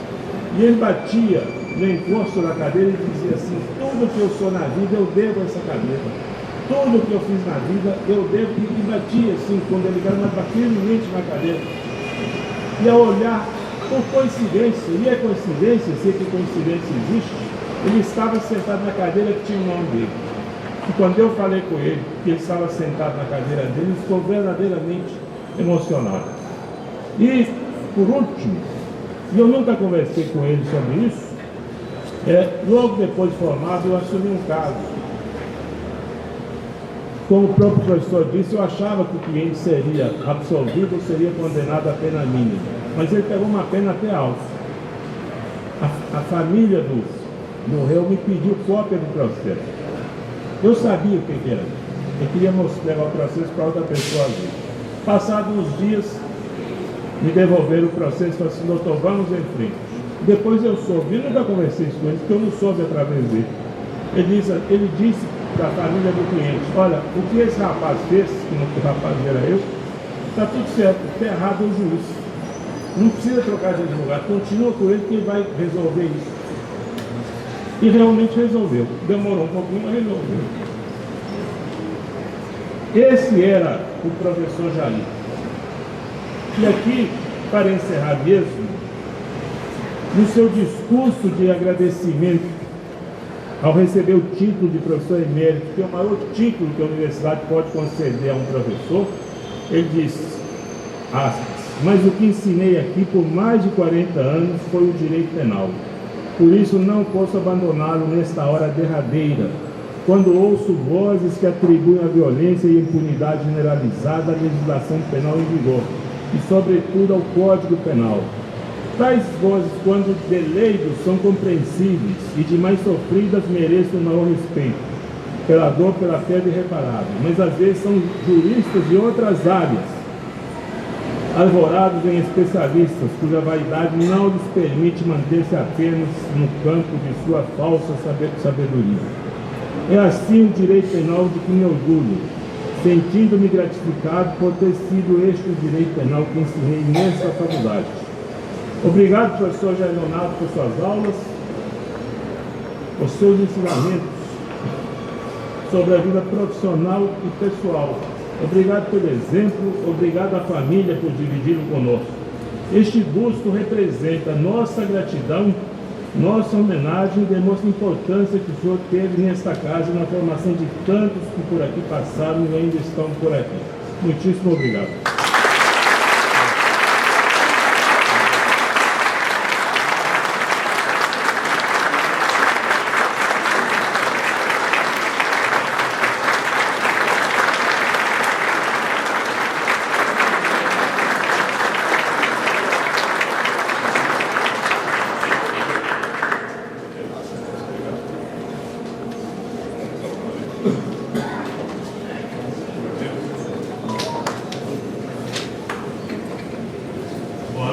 E ele batia no encosto da cadeira e dizia assim, tudo que eu sou na vida eu devo a essa cadeira. Tudo que eu fiz na vida, eu devo e batia assim, quando ele ligava, mas firmemente na cadeira. E ao olhar, por coincidência, e é coincidência, sei que coincidência existe, ele estava sentado na cadeira que tinha o nome dele. E quando eu falei com ele, que ele estava sentado na cadeira dele, ele ficou verdadeiramente emocionado. E, por último, e eu nunca conversei com ele sobre isso, logo depois de formado, eu assumi um caso. Como o próprio professor disse, eu achava que o cliente seria absolvido ou seria condenado a pena mínima, mas ele pegou uma pena até alta. A família do réu me pediu cópia do processo. Eu sabia o que era. Eu queria levar o processo para outra pessoa ver. Passados uns dias, me devolveram o processo e falaram assim: doutor, vamos em frente. Depois eu soube, eu nunca conversei isso com ele, porque eu não soube através dele. Ele disse para a família do cliente: olha, o que esse rapaz fez, que o rapaz era eu, está tudo certo, está errado o juiz. Não precisa trocar de advogado, continua com ele que ele vai resolver isso. E realmente resolveu. Demorou um pouquinho, mas resolveu. Esse era o professor Jair. E aqui, para encerrar mesmo, no seu discurso de agradecimento ao receber o título de professor emérito, que é o maior título que a universidade pode conceder a um professor, ele disse, aspas, mas o que ensinei aqui por mais de 40 anos foi o direito penal. Por isso não posso abandoná-lo nesta hora derradeira, quando ouço vozes que atribuem a violência e a impunidade generalizada à legislação penal em vigor, e sobretudo ao Código Penal. Tais vozes, quando de leigos, são compreensíveis e de mais sofridas merecem o maior respeito, pela dor, pela perda irreparável, mas às vezes são juristas de outras áreas, alvorados em especialistas, cuja vaidade não lhes permite manter-se apenas no campo de sua falsa sabedoria. É assim o direito penal de que me orgulho, sentindo-me gratificado por ter sido este o direito penal que ensinei nesta faculdade. Obrigado, professor Jair Leonardo, por suas aulas, por seus ensinamentos sobre a vida profissional e pessoal. Obrigado pelo exemplo, obrigado à família por dividir conosco. Este busto representa nossa gratidão, nossa homenagem e demonstra a importância que o senhor teve nesta casa e na formação de tantos que por aqui passaram e ainda estão por aqui. Muitíssimo obrigado.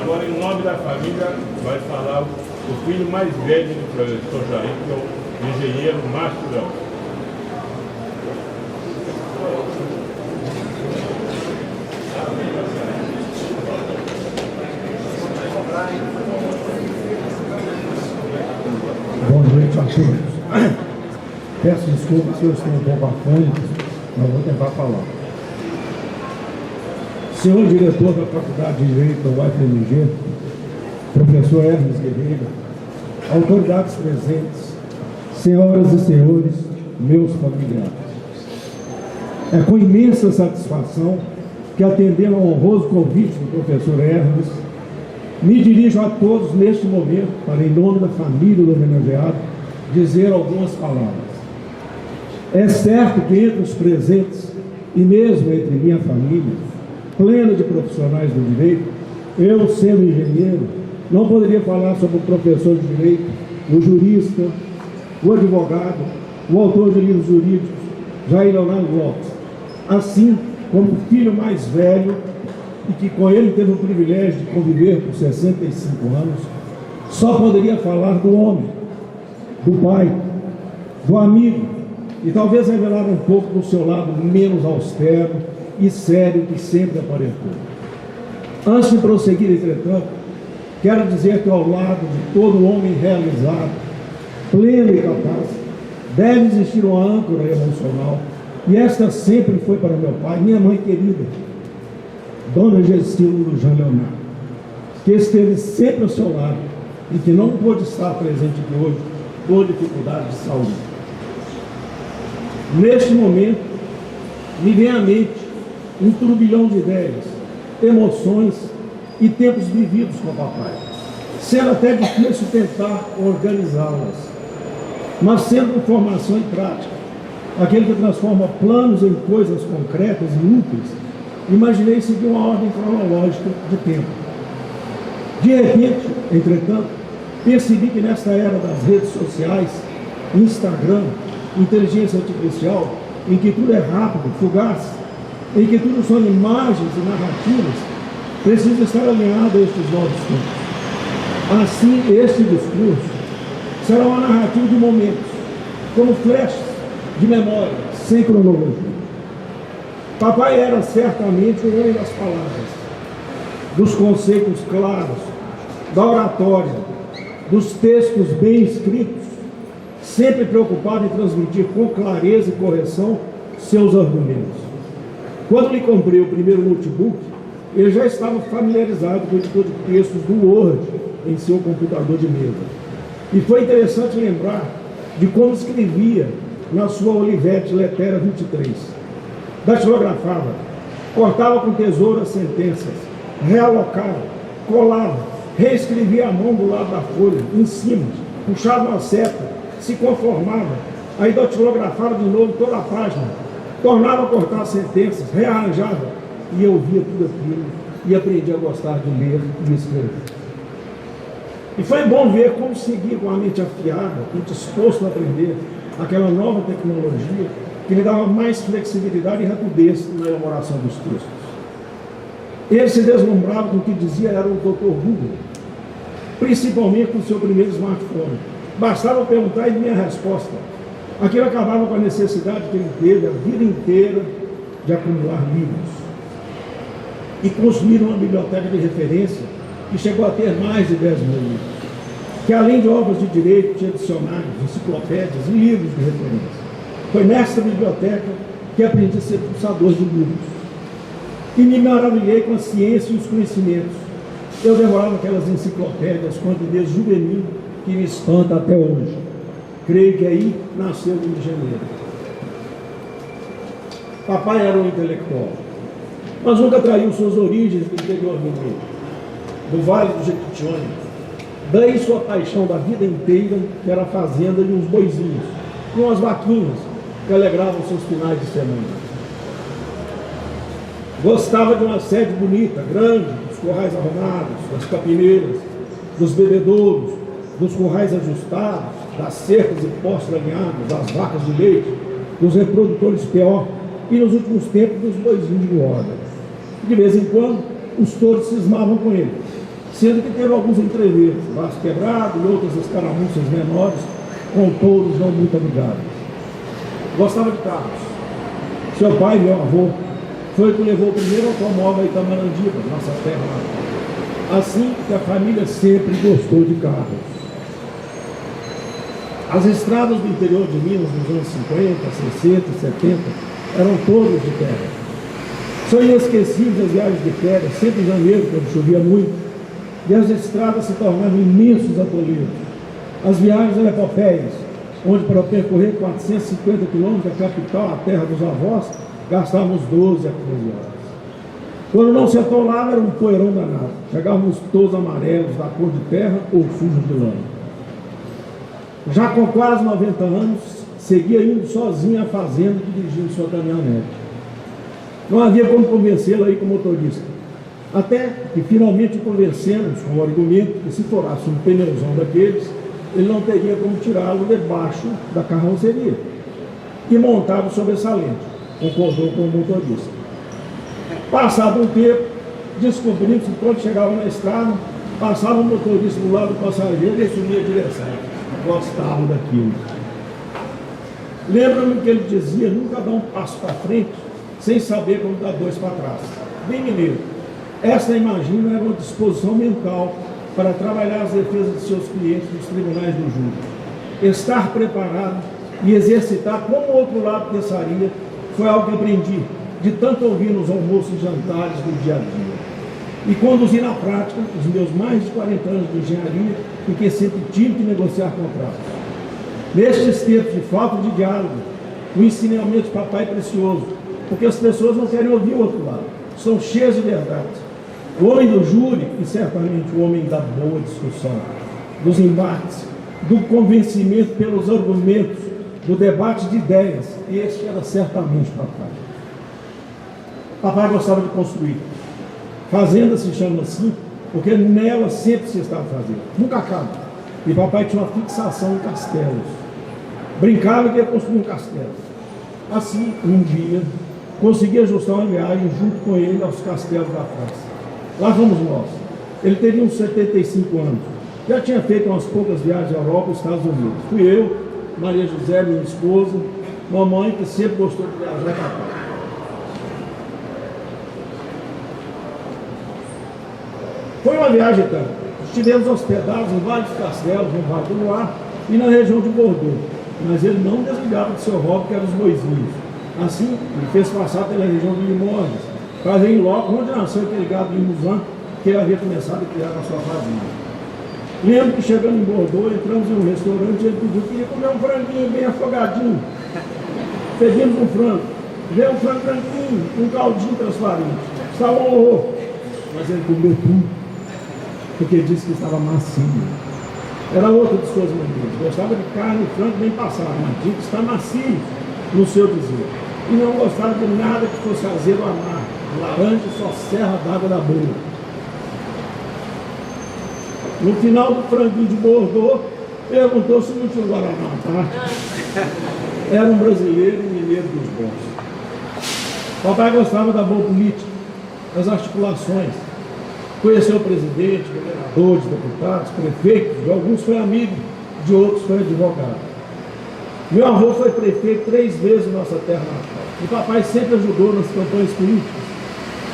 Agora, em nome da família, vai falar o filho mais velho do professor Jair, que é o engenheiro Márcio Leão. Boa noite a todos. Peço desculpas se eu estou um pouco afônico, mas vou tentar falar. Senhor diretor da Faculdade de Direito da UFMG, professor Hermes Guerreiro, autoridades presentes, senhoras e senhores, meus familiares. É com imensa satisfação que, atendendo ao honroso convite do professor Hermes, me dirijo a todos neste momento para, em nome da família do homenageado, dizer algumas palavras. É certo que entre os presentes, e mesmo entre minha família, plena de profissionais do direito, eu, sendo engenheiro, não poderia falar sobre o professor de direito, o jurista, o advogado, o autor de livros jurídicos, Jair Leonardo Lopes, assim como o filho mais velho, e que com ele teve o privilégio de conviver por 65 anos, só poderia falar do homem, do pai, do amigo, e talvez revelar um pouco do seu lado menos austero e sério que sempre aparentou. Antes de prosseguir, entretanto, quero dizer que ao lado de todo homem realizado, pleno e capaz, deve existir uma âncora emocional E esta sempre foi para meu pai, minha mãe querida, Dona Gestilda do João Leonardo, que esteve sempre ao seu lado e que não pôde estar presente aqui hoje por dificuldade de saúde. Neste momento, me vem à mente um turbilhão de ideias, emoções e tempos vividos com o papai, sendo até difícil tentar organizá-las, mas sendo informação e prática, aquele que transforma planos em coisas concretas e úteis, imaginei seguir uma ordem cronológica de tempo. De repente, entretanto, percebi que nesta era das redes sociais, Instagram, inteligência artificial, em que tudo é rápido, fugaz, em que tudo são imagens e narrativas, precisa estar alinhado a estes novos tempos. Assim, este discurso será uma narrativa de momentos, como flashes de memória, sem cronologia. Papai era certamente o homem das palavras, dos conceitos claros, da oratória, dos textos bem escritos, sempre preocupado em transmitir com clareza e correção seus argumentos. Quando lhe comprei o primeiro notebook, ele já estava familiarizado com o editor de textos do Word em seu computador de mesa. E foi interessante lembrar de como escrevia na sua Olivetti Letera 23. Datilografava, cortava com tesoura as sentenças, realocava, colava, reescrevia a mão do lado da folha, em cima, puxava uma seta, se conformava, aí datilografava de novo toda a página, tornava a cortar as sentenças, rearranjava, e eu via tudo aquilo e aprendi a gostar de ler e escrever. E foi bom ver como seguir com a mente afiada, disposto a aprender aquela nova tecnologia que lhe dava mais flexibilidade e rapidez na elaboração dos textos. Ele se deslumbrava com o que dizia era o Dr. Google, principalmente com o seu primeiro smartphone. Bastava perguntar e vinha a resposta. Aquilo acabava com a necessidade que ele teve a vida inteira de acumular livros. E construir uma biblioteca de referência que chegou a ter mais de 10 mil livros, que além de obras de direito, tinha dicionários, enciclopédias e livros de referência. Foi nesta biblioteca que aprendi a ser pulsador de livros. E me maravilhei com a ciência e os conhecimentos. Eu devorava aquelas enciclopédias com a avidez juvenil que me espanta até hoje. Creio que aí nasceu o engenheiro. Papai era um intelectual, mas nunca traiu suas origens do interior mineiro, do Vale do Jequitinhonha. Daí sua paixão da vida inteira, que era a fazenda e uns boizinhos, e umas vaquinhas que alegravam seus finais de semana. Gostava de uma sede bonita, grande, dos currais arrumados, das capineiras, dos bebedouros, dos currais ajustados, das cercas e postos alinhados, das vacas de leite, dos reprodutores PO e, nos últimos tempos, dos boizinhos de guarda. De vez em quando, os touros cismavam com ele, sendo que teve alguns entreveros, vaso quebrado e outras escaramuças menores, com touros não muito amigáveis. Gostava de carros. Seu pai, meu avô, foi que levou o primeiro automóvel a Itamandiba, nossa terra. Assim que a família sempre gostou de carros. As estradas do interior de Minas nos anos 50, 60 e 70 eram todas de terra. São inesquecíveis as viagens de férias, sempre em janeiro, quando chovia muito, e as estradas se tornavam imensos atoleiros. As viagens eram epopeias, onde para percorrer 450 quilômetros da capital, a terra dos avós, gastávamos 12 a 15 horas. Quando não se atolava, era um poeirão danado. Chegávamos todos amarelos, da cor de terra ou sujos de lama. Já com quase 90 anos, seguia indo sozinho à fazenda, dirigindo sua caminhonete. Não havia como convencê-lo aí com o motorista. Até que finalmente o convencemos com o argumento que se forasse um pneuzão daqueles, ele não teria como tirá-lo debaixo da carroceria. E montava o sobressalente. Concordou com o motorista. Passado um tempo, descobrimos que quando chegava na estrada, passava o motorista do lado do passageiro e assumia a direção. Gostava daquilo. Lembra-me que ele dizia: nunca dá um passo para frente sem saber como dar dois para trás. Bem mineiro. Esta, imagino, era uma disposição mental para trabalhar as defesas de seus clientes nos tribunais do júri. Estar preparado e exercitar como o outro lado pensaria foi algo que aprendi de tanto ouvir nos almoços e jantares do dia a dia. E conduzir na prática os meus mais de 40 anos de engenharia, em que sempre tive que negociar contratos. Nestes tempos de falta de diálogo, o ensinamento de papai é precioso, porque as pessoas não querem ouvir o outro lado, são cheias de verdade. O homem do júri, e certamente o homem da boa discussão, dos embates, do convencimento pelos argumentos, do debate de ideias, este era certamente papai. Papai gostava de construir. Fazenda se chama assim, porque nela sempre se estava fazendo, nunca acaba. E papai tinha uma fixação em castelos. Brincava que ia construir um castelo. Assim, um dia, consegui ajustar uma viagem junto com ele aos castelos da França. Lá fomos nós. Ele teria uns 75 anos. Já tinha feito umas poucas viagens à Europa e Estados Unidos. Fui eu, Maria José, minha esposa, mamãe, que sempre gostou de viajar, papai. Foi uma viagem tanto. Estivemos hospedados em vários castelos, no Vale do Loire e na região de Bordeaux. Mas ele não desligava do seu hobby, que eram os boizinhos. Assim, ele fez passar pela região de Limoges, para ver em loco onde nasceu aquele gado de Limousin que ele havia começado a criar na sua fazenda. Lembro que chegando em Bordeaux, entramos em um restaurante e ele pediu que ia comer um franguinho bem afogadinho. Pedimos um frango. Veio um frango branquinho, um caldinho transparente. Estava um horror. Mas ele comeu tudo, porque disse que estava macio. Era outra de suas manias. Gostava de carne e frango bem passado, mas tinha que estar macio no seu dizer. E não gostava de nada que fosse azedo ou amargo. Laranja só serra d'água da boca. No final do franguinho de Bordeaux, perguntou se não tinha Guaraná, tá? Era um brasileiro e mineiro dos bons. Papai gostava da boa política, das articulações. Conheceu o presidente, governadores, deputados, prefeitos, de alguns foi amigo, de outros foi advogado. Meu avô foi prefeito 3 vezes em nossa terra natal. E papai sempre ajudou nas campanhas políticas.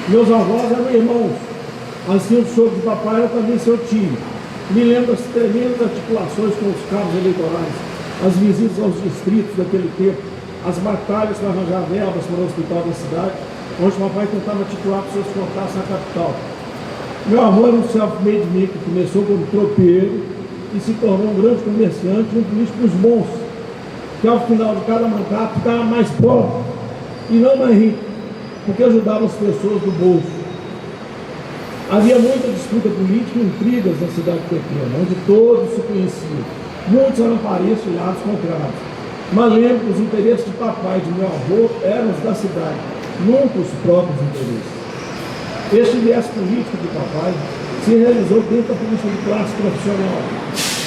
Meus avós eram irmãos. Assim, o sogro de papai era também seu tio. Me lembro das tremendas articulações com os cabos eleitorais, as visitas aos distritos daquele tempo, as batalhas para arranjar verbas para o hospital da cidade, onde papai tentava articular com seus contatos na capital. Meu avô era um self-made man que começou como tropeiro e se tornou um grande comerciante e um político dos bons, que ao final de cada mandato ficava mais pobre e não mais rico, porque ajudava as pessoas do bolso. Havia muita disputa política e intrigas na cidade pequena, onde todos se conheciam. Muitos eram parentes e lados contrários. Mas lembro que os interesses de papai e de meu avô eram os da cidade, nunca os próprios interesses. Este viés político de papai se realizou dentro da política de classe profissional,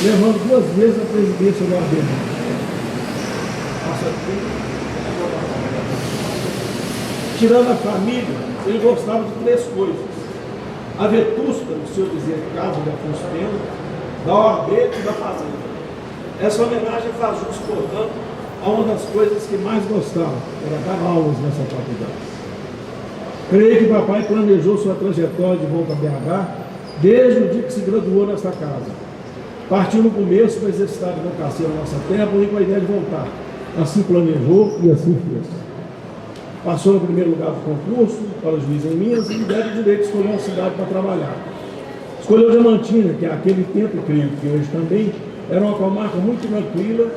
levando 2 vezes a presidência do ABN. Tirando a família, ele gostava de 3 coisas: a vetusta, no seu dizer, casa de Afonso Pena, da OAB e da fazenda. Essa homenagem faz jus, portanto, a uma das coisas que mais gostava, era dar aulas nessa faculdade. Creio que papai planejou sua trajetória de volta a BH desde o dia que se graduou nesta casa. Partiu no começo para exercitar a advocacia na nossa terra, porém com a ideia de voltar. Assim planejou e assim fez. Passou no primeiro lugar do concurso para juiz em Minas e me deram o direito de escolher uma cidade para trabalhar. Escolheu Diamantina, que naquele tempo, e creio que hoje também, era uma comarca muito tranquila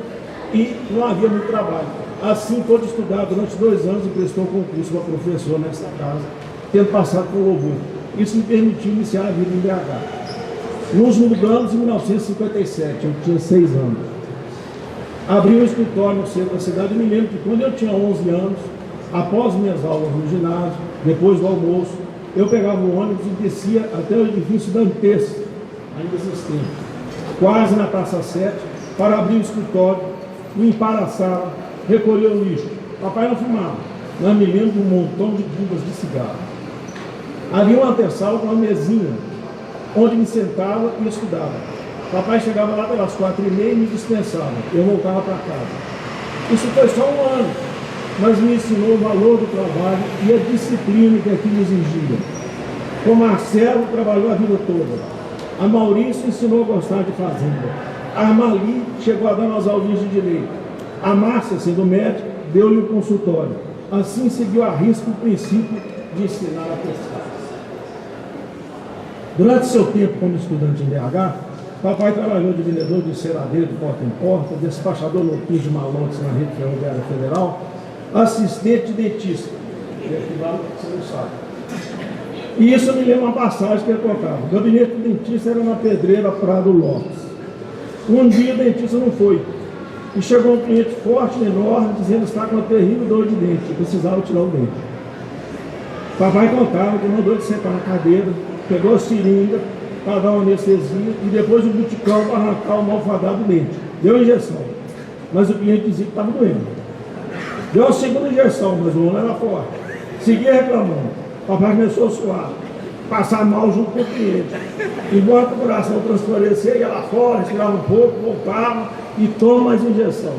e não havia muito trabalho. Assim, pôde estudar durante 2 anos e prestou concurso para professor nesta casa, tendo passado por louvor. Isso me permitiu iniciar a vida em BH. Nos mudamos em 1957, eu tinha 6 anos. Abri um escritório no centro da cidade e me lembro que quando eu tinha 11 anos, após minhas aulas no ginásio, depois do almoço, eu pegava o ônibus e descia até o edifício Dantes, ainda existente, quase na Praça 7, para abrir o escritório, limpar a sala, recolher o lixo. Papai não fumava, mas me lembro de um montão de bubas de cigarro. Havia uma antessala com uma mesinha, onde me sentava e estudava. Papai chegava lá pelas 4h30 e me dispensava. Eu voltava para casa. Isso foi só 1 ano, mas me ensinou o valor do trabalho e a disciplina que aquilo exigia. Com Marcelo, trabalhou a vida toda. A Maurício ensinou a gostar de fazenda. A Armali chegou a dar umas aulinhas de direito. A Márcia, sendo médica, deu-lhe um consultório. assim seguiu à risca o princípio de ensinar a pescar. Durante seu tempo como estudante em BH, papai trabalhou de vendedor de enceradeiro de porta em porta, despachador noturno de malotes na rede ferroviária federal, assistente de dentista. Você não sabe. E isso me lembra uma passagem que ele contava. O gabinete do dentista era na Pedreira Prado Lopes. Um dia o dentista não foi. E chegou um cliente forte, enorme, dizendo que está com uma terrível dor de dente e precisava tirar o dente. Papai contava que mandou ele sentar na cadeira, pegou a seringa para dar uma anestesia e depois o buticão para arrancar o malfadado dente. Deu a injeção, mas o cliente dizia que estava doendo. Deu a segunda injeção, mas o homem era forte. Seguia reclamando. Papai começou a suar, passar mal junto com o cliente. Embora o coração transparecer, ia lá fora, respirava um pouco, voltava e toma mais injeção.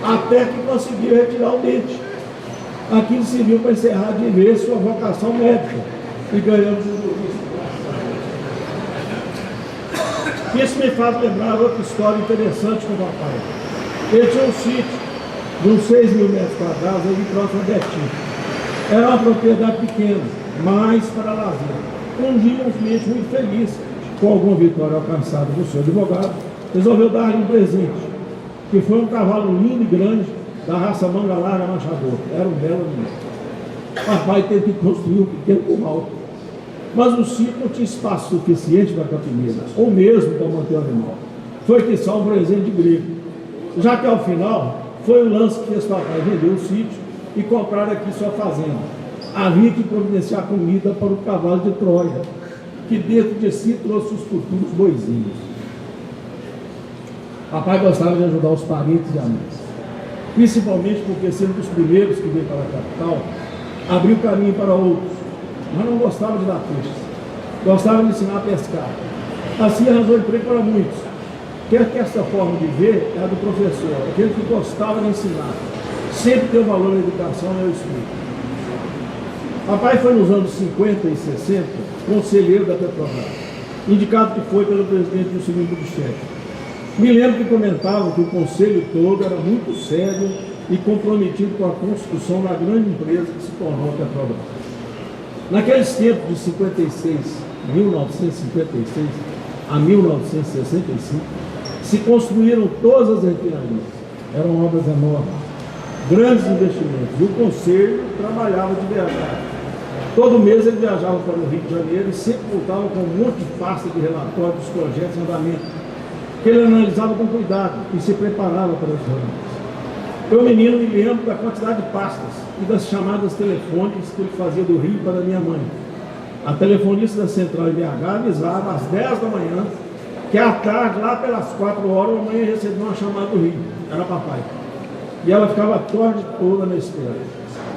Até que conseguiu retirar o dente. Aquilo serviu para encerrar de vez sua vocação médica. E ganhamos um juízo. Isso me faz lembrar outra história interessante com o papai. Ele tinha um sítio de uns 6 mil metros quadrados ali próximo a Betim. Era uma propriedade pequena, mas para lazer. Um dia, um cliente muito feliz, com alguma vitória alcançada do seu advogado, resolveu dar-lhe um presente, que foi um cavalo lindo e grande, da raça manga larga machador. Era um belo animal. Papai teve que construir um pequeno curral, mas o sítio não tinha espaço suficiente para capineira, ou mesmo para manter o animal. Foi que só um presente de grego. Já que ao final, foi o lance que fez papai vender o sítio e comprar aqui sua fazenda. Havia que providenciar comida para o cavalo de Troia, que dentro de si trouxe os futuros boizinhos. Papai gostava de ajudar os parentes e amigos, principalmente porque, sendo dos primeiros que veio para a capital, abriu caminho para outros, mas não gostava de dar peixes, gostava de ensinar a pescar. Assim arranjou emprego para muitos. Quer que essa forma de ver é a do professor, aquele que gostava de ensinar, sempre deu valor à educação e ao estudo. Papai foi nos anos 50 e 60 conselheiro da Petrobras, indicado que foi pelo presidente Juscelino Kubitschek. Me lembro que comentava que o conselho todo era muito sério e comprometido com a construção da grande empresa que se tornou a Petrobras. Naqueles tempos de 1956 a 1965, se construíram todas as refinarias. Eram obras enormes, grandes investimentos. E o conselho trabalhava de verdade. Todo mês ele viajava para o Rio de Janeiro e sempre voltava com um monte de pasta de relatório dos projetos em andamento, que ele analisava com cuidado e se preparava para as reuniões. Eu, menino, me lembro da quantidade de pastas e das chamadas telefônicas que ele fazia do Rio para minha mãe. A telefonista da central de BH avisava às 10 da manhã que à tarde, lá pelas 4 horas, a mãe recebeu uma chamada do Rio. Era papai. E ela ficava a tarde toda na espera.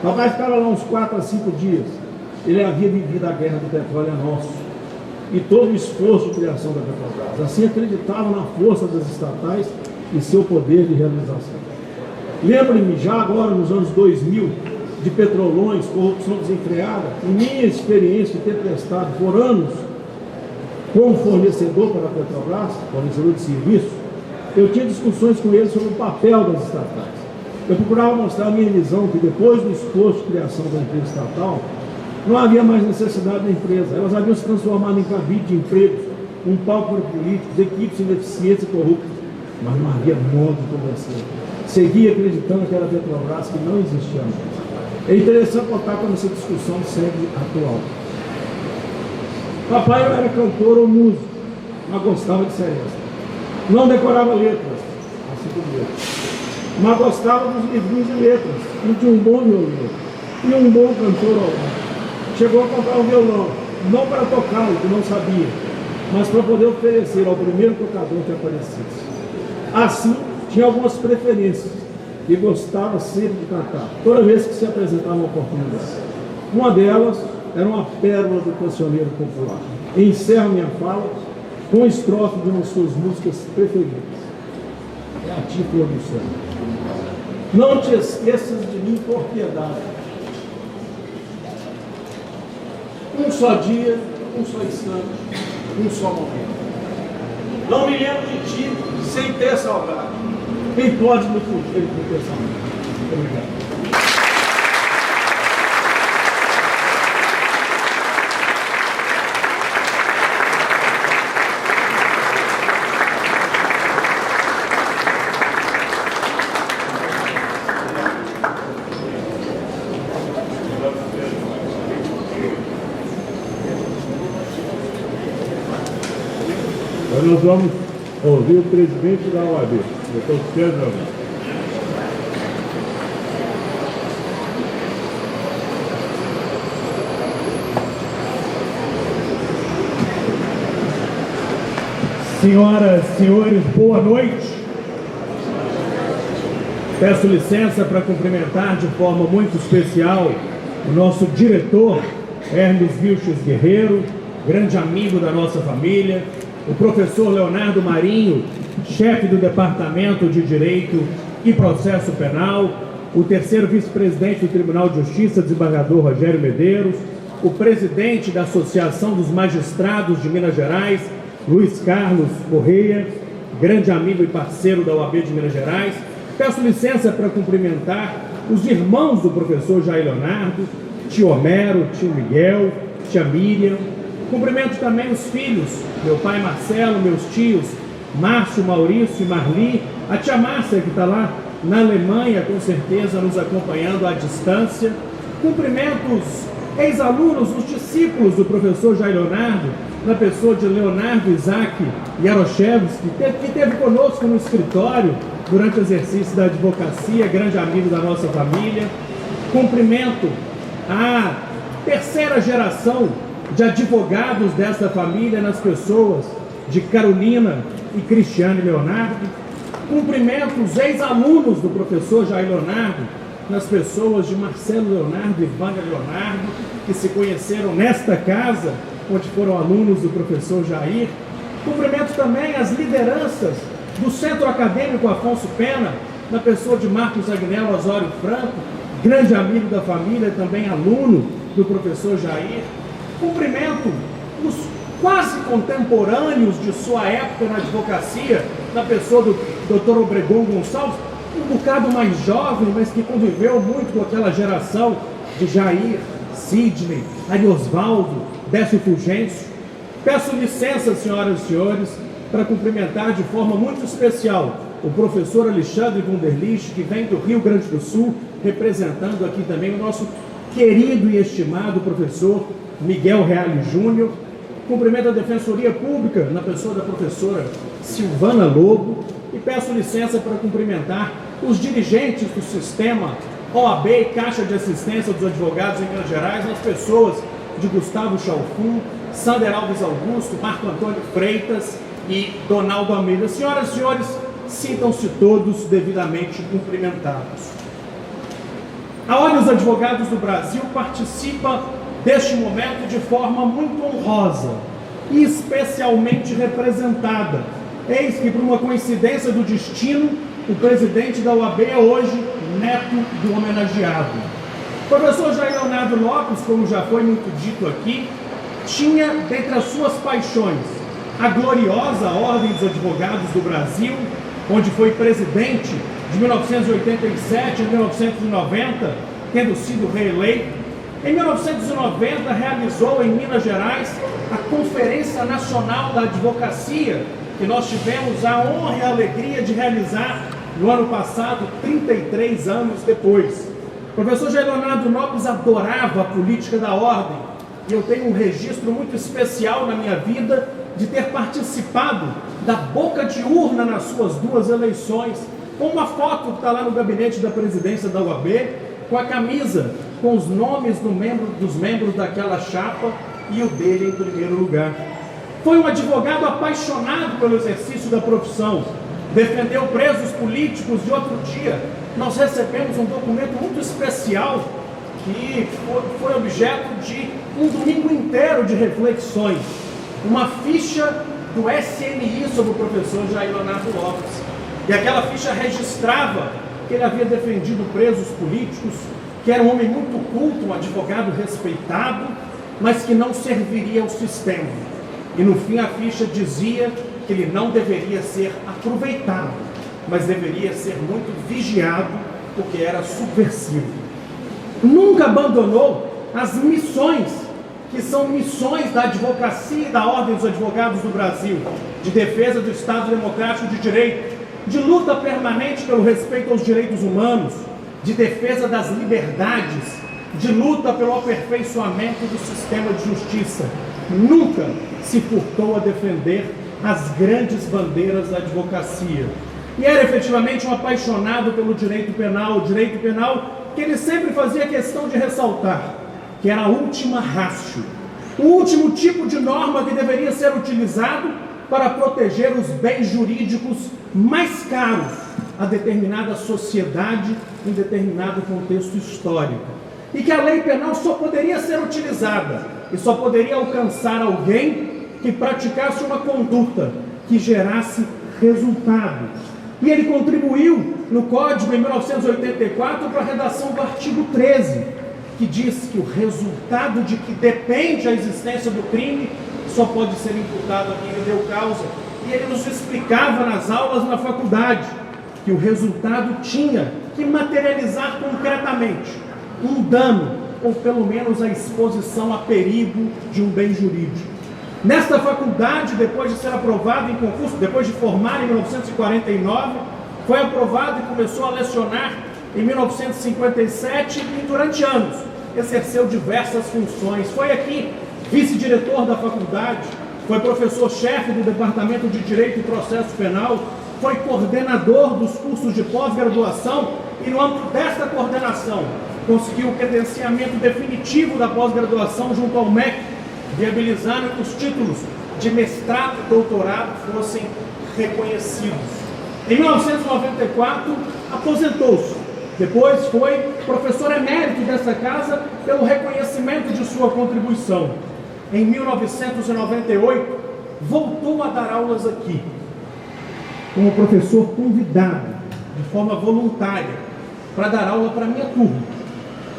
Papai ficava lá uns 4 a 5 dias. Ele havia vivido a guerra do petróleo nosso e todo o esforço de criação da Petrobras. Assim acreditava na força das estatais e seu poder de realização. Lembro-me, já agora nos anos 2000, de petrolões, corrupção desenfreada, e minha experiência de ter prestado por anos como fornecedor para a Petrobras, fornecedor de serviço, eu tinha discussões com ele sobre o papel das estatais. Eu procurava mostrar a minha visão que depois do esforço de criação da empresa estatal, não havia mais necessidade da empresa. Elas haviam se transformado em cabide de empregos, um palco para políticos, equipes ineficientes e corruptas. Mas não havia modo de convencer. Seguia acreditando que era a Petrobras, que não existia mais. É interessante contar como essa discussão segue atual. Papai não era cantor ou músico, mas gostava de seresta. Não decorava letras, assim como eu, mas gostava dos livrinhos de letras e de um bom violino e um bom cantor ao lado. Chegou a comprar um violão, não para tocá-lo, que não sabia, mas para poder oferecer ao primeiro tocador que aparecesse. Assim, tinha algumas preferências e gostava sempre de cantar, toda vez que se apresentava uma oportunidade. Uma delas era uma pérola do cancioneiro popular. Encerro minha fala com a estrofe de uma de suas músicas preferidas. É a Ti Flor do Céu. Não te esqueças de mim por piedade. Um só dia, um só instante, um só momento. Não me lembro de ti sem ter saudade. Quem pode me fugir do pensamento? Obrigado. Agora nós vamos ouvir o presidente da OAB, doutor Sérgio Leonardo. Senhoras, senhores, boa noite. Peço licença para cumprimentar de forma muito especial o nosso diretor, Hermes Vilches Guerreiro, grande amigo da nossa família, o professor Leonardo Marinho, chefe do Departamento de Direito e Processo Penal, o terceiro vice-presidente do Tribunal de Justiça, desembargador Rogério Medeiros, o presidente da Associação dos Magistrados de Minas Gerais, Luiz Carlos Correia, grande amigo e parceiro da OAB de Minas Gerais. Peço licença para cumprimentar os irmãos do professor Jair Leonardo, tio Homero, tio Miguel, tia Miriam. Cumprimento também os filhos, meu pai Marcelo, meus tios Márcio, Maurício e Marli, a tia Márcia que está lá na Alemanha, com certeza nos acompanhando à distância. Cumprimento os ex-alunos, os discípulos do professor Jair Leonardo, na pessoa de Leonardo Isaac Yaroshevski, que esteve conosco no escritório durante o exercício da advocacia, grande amigo da nossa família. Cumprimento a terceira geração de advogados desta família, nas pessoas de Carolina e Cristiane Leonardo. Cumprimento os ex-alunos do professor Jair Leonardo, nas pessoas de Marcelo Leonardo e Vânia Leonardo, que se conheceram nesta casa, onde foram alunos do professor Jair. Cumprimento também as lideranças do Centro Acadêmico Afonso Pena, na pessoa de Marcos Agnello Osório Franco, grande amigo da família, também aluno do professor Jair. Cumprimento os quase contemporâneos de sua época na advocacia, na pessoa do Dr. Obregon Gonçalves, um bocado mais jovem, mas que conviveu muito com aquela geração de Jair, Sidney, Ariosvaldo, Décio Fulgêncio. Peço licença, senhoras e senhores, para cumprimentar de forma muito especial o professor Alexandre Wunderlich, que vem do Rio Grande do Sul, representando aqui também o nosso querido e estimado professor Miguel Reale Júnior. Cumprimento a Defensoria Pública, na pessoa da professora Silvana Lobo, e peço licença para cumprimentar os dirigentes do sistema OAB e Caixa de Assistência dos Advogados em Minas Gerais, nas pessoas de Gustavo Chalfun, Sander Alves Augusto, Marco Antônio Freitas e Donaldo Almeida. Senhoras e senhores, sintam-se todos devidamente cumprimentados. A Ordem dos Advogados do Brasil participa deste momento de forma muito honrosa e especialmente representada. Eis que, por uma coincidência do destino, o presidente da OAB é hoje neto do homenageado. O professor Jair Leonardo Lopes, como já foi muito dito aqui, tinha dentre as suas paixões a gloriosa Ordem dos Advogados do Brasil, onde foi presidente de 1987 a 1990, tendo sido reeleito. Em 1990, realizou em Minas Gerais a Conferência Nacional da Advocacia, que nós tivemos a honra e a alegria de realizar no ano passado, 33 anos depois. O professor Jair Leonardo Lopes adorava a política da ordem, e eu tenho um registro muito especial na minha vida de ter participado da boca de urna nas suas duas eleições, com uma foto que está lá no gabinete da presidência da OAB, com a camisa com os nomes dos membros daquela chapa e o dele em primeiro lugar. Foi um advogado apaixonado pelo exercício da profissão, defendeu presos políticos. E outro dia nós recebemos um documento muito especial que foi objeto de um domingo inteiro de reflexões, uma ficha do SNI sobre o professor Jair Leonardo Lopes. E aquela ficha registrava que ele havia defendido presos políticos, que era um homem muito culto, um advogado respeitado, mas que não serviria ao sistema. E no fim a ficha dizia que ele não deveria ser aproveitado, mas deveria ser muito vigiado, porque era subversivo. Nunca abandonou as missões, que são missões da advocacia e da Ordem dos Advogados do Brasil, de defesa do Estado Democrático de Direito, de luta permanente pelo respeito aos direitos humanos, de defesa das liberdades, de luta pelo aperfeiçoamento do sistema de justiça. Nunca se furtou a defender as grandes bandeiras da advocacia. E era efetivamente um apaixonado pelo direito penal que ele sempre fazia questão de ressaltar, que era a última ratio, o último tipo de norma que deveria ser utilizado para proteger os bens jurídicos mais caros a determinada sociedade em determinado contexto histórico. E que a lei penal só poderia ser utilizada e só poderia alcançar alguém que praticasse uma conduta que gerasse resultados. E ele contribuiu no Código, em 1984, para a redação do artigo 13, que diz que o resultado de que depende a existência do crime só pode ser imputado a quem lhe deu causa. E ele nos explicava nas aulas na faculdade que o resultado tinha que materializar concretamente um dano, ou pelo menos a exposição a perigo de um bem jurídico. Nesta faculdade, depois de ser aprovado em concurso, depois de formar em 1949, foi aprovado e começou a lecionar em 1957 e durante anos exerceu diversas funções. Foi aqui vice-diretor da faculdade, foi professor-chefe do Departamento de Direito e Processo Penal, foi coordenador dos cursos de pós-graduação e no âmbito desta coordenação conseguiu o credenciamento definitivo da pós-graduação junto ao MEC, viabilizando que os títulos de mestrado e doutorado fossem reconhecidos. Em 1994, aposentou-se. Depois foi professor emérito dessa casa pelo reconhecimento de sua contribuição. Em 1998, voltou a dar aulas aqui, como professor convidado, de forma voluntária, para dar aula para a minha turma.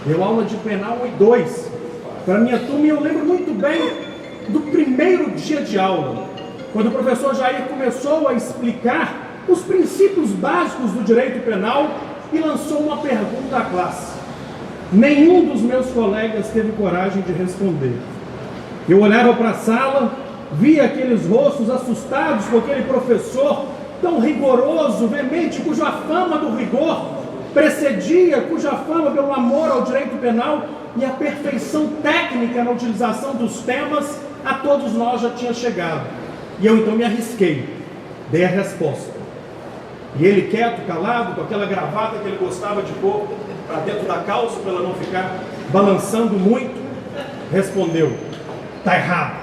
Deu aula de penal 1 e 2 para a minha turma, e eu lembro muito bem do primeiro dia de aula, quando o professor Jair começou a explicar os princípios básicos do direito penal e lançou uma pergunta à classe. Nenhum dos meus colegas teve coragem de responder. Eu olhava para a sala, via aqueles rostos assustados com aquele professor tão rigoroso, veemente, cuja fama do rigor precedia, cuja fama pelo amor ao direito penal e a perfeição técnica na utilização dos temas a todos nós já tinha chegado. E eu então me arrisquei, dei a resposta. E ele quieto, calado, com aquela gravata que ele gostava de pôr para dentro da calça, para ela não ficar balançando muito, respondeu: "Está errado."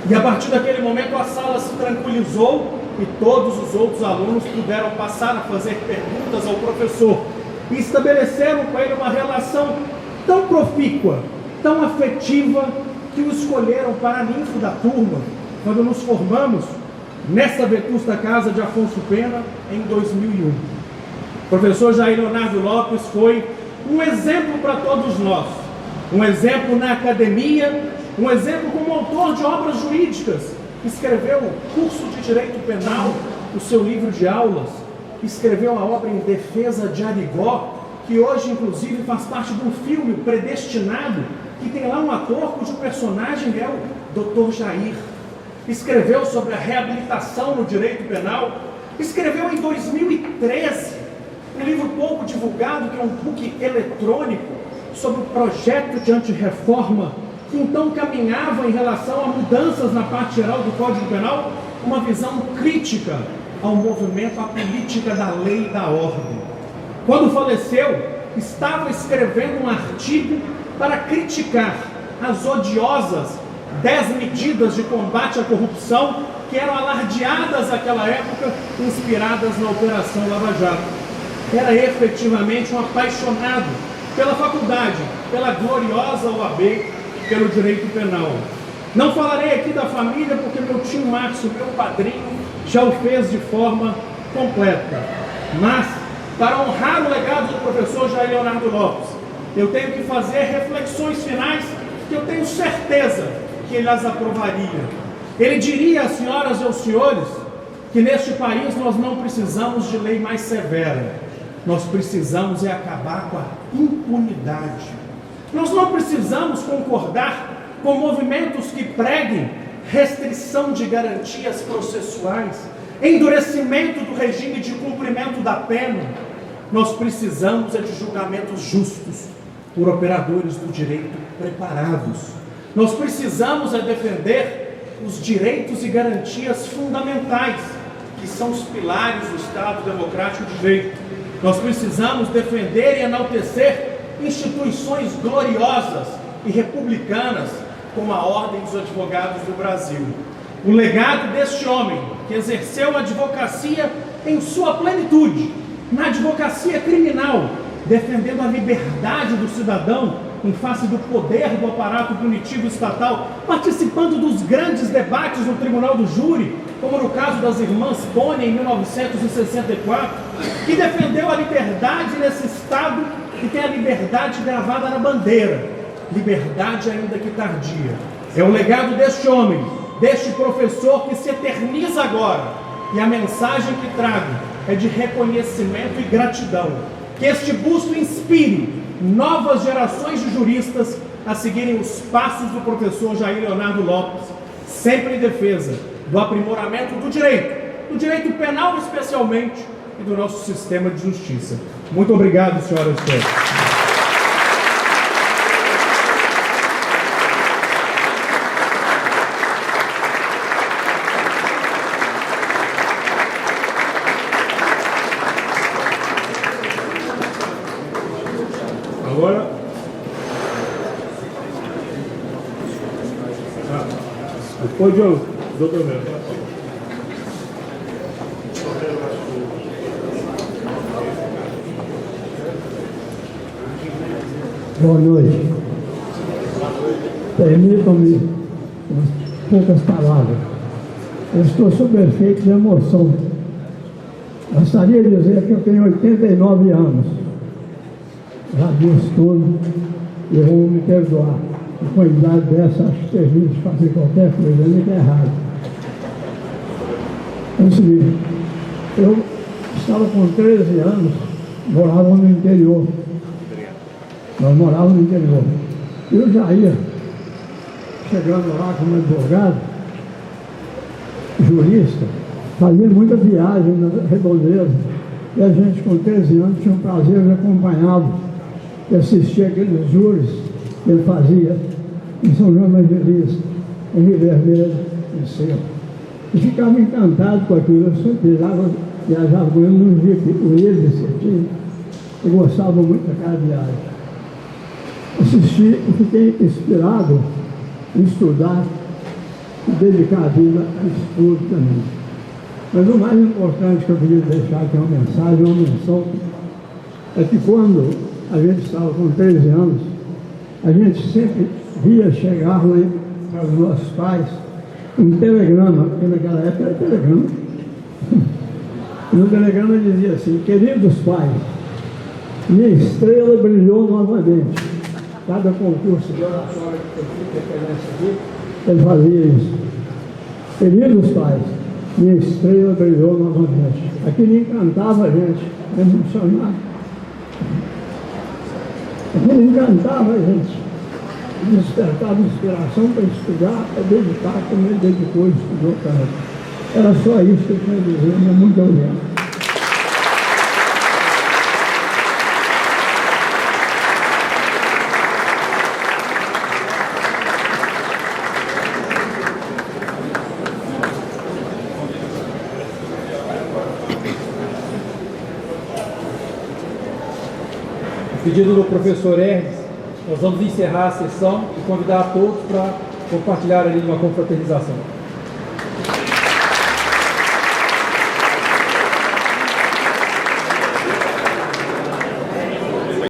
E a partir daquele momento a sala se tranquilizou e todos os outros alunos puderam passar a fazer perguntas ao professor e estabeleceram com ele uma relação tão profícua, tão afetiva, que o escolheram para ninfo da turma quando nos formamos nessa vetusta casa de Afonso Pena em 2001. O professor Jair Leonardo Lopes foi um exemplo para todos nós, um exemplo na academia, um exemplo como autor de obras jurídicas. Escreveu o curso de Direito Penal, o seu livro de aulas, escreveu a obra Em Defesa de Arigó, que hoje inclusive faz parte de um filme Predestinado, que tem lá um ator cujo personagem é o Dr. Jair. Escreveu sobre a reabilitação no direito penal, escreveu em 2013 um livro pouco divulgado, que é um book eletrônico, sobre o projeto de antirreforma, que então caminhava em relação a mudanças na parte geral do Código Penal, uma visão crítica ao movimento, à política da lei e da ordem. Quando faleceu, estava escrevendo um artigo para criticar as odiosas 10 medidas de combate à corrupção que eram alardeadas naquela época, inspiradas na Operação Lava Jato. Era efetivamente um apaixonado pela faculdade, pela gloriosa UAB, pelo direito penal. Não falarei aqui da família, porque meu tio Márcio, meu padrinho, já o fez de forma completa. Mas, para honrar o legado do professor Jair Leonardo Lopes, eu tenho que fazer reflexões finais que eu tenho certeza que ele as aprovaria. Ele diria às senhoras e aos senhores que neste país nós não precisamos de lei mais severa, nós precisamos acabar com a impunidade. Nós não precisamos concordar com movimentos que preguem restrição de garantias processuais, endurecimento do regime de cumprimento da pena. Nós precisamos de julgamentos justos por operadores do direito preparados. Nós precisamos defender os direitos e garantias fundamentais, que são os pilares do Estado Democrático de Direito. Nós precisamos defender e enaltecer instituições gloriosas e republicanas, como a Ordem dos Advogados do Brasil. O legado deste homem, que exerceu a advocacia em sua plenitude, na advocacia criminal, defendendo a liberdade do cidadão em face do poder do aparato punitivo estatal, participando dos grandes debates no Tribunal do Júri, como no caso das irmãs Pônia em 1964, que defendeu a liberdade nesse Estado que tem a liberdade gravada na bandeira, liberdade ainda que tardia. É o legado deste homem, deste professor que se eterniza agora, e a mensagem que trago é de reconhecimento e gratidão. Que este busto inspire novas gerações de juristas a seguirem os passos do professor Jair Leonardo Lopes, sempre em defesa do aprimoramento do direito penal especialmente, e do nosso sistema de justiça. Muito obrigado, senhoras e senhores. Agora, depois eu dou também. Boa noite. Permitam-me umas poucas palavras. Eu estou sob efeito de emoção. Gostaria de dizer que eu tenho 89 anos. Já disse tudo e vou me perdoar. Com a idade dessa, acho que termino de fazer qualquer coisa, nem é errado. É o seguinte, eu estava com 13 anos, morava no interior. Nós morávamos no interior. Eu já ia chegando lá como advogado, jurista, fazia muita viagem na redondeza. E a gente, com 13 anos, tinha o prazer de acompanhá-lo e assistir aqueles júris que ele fazia em São João Evangelista, em Rio Vermelho, em Cerro. E ficava encantado com aquilo. Eu sempre viajava com ele num dia com ele, certinho, e gostava muito daquela viagem. Assisti e fiquei inspirado em estudar e dedicar a vida a estudo também. Mas o mais importante que eu queria deixar aqui é uma mensagem, uma menção, é que quando a gente estava com 13 anos, a gente sempre via chegar lá para os nossos pais um telegrama, porque naquela época era telegrama. E no telegrama dizia assim: queridos pais, minha estrela brilhou novamente. Cada concurso de oratória que eu fui referência aqui, ele fazia isso. Queridos pais, minha estrela brilhou novamente. Aquilo encantava a gente, emocionava. Aquilo encantava a gente, despertava inspiração para estudar, para dedicar, como ele dedicou e estudou tanto. Era só isso que eu tinha a dizer, mas muito obrigado. Pedido do professor Hermes, nós vamos encerrar a sessão e convidar a todos para compartilhar ali uma confraternização.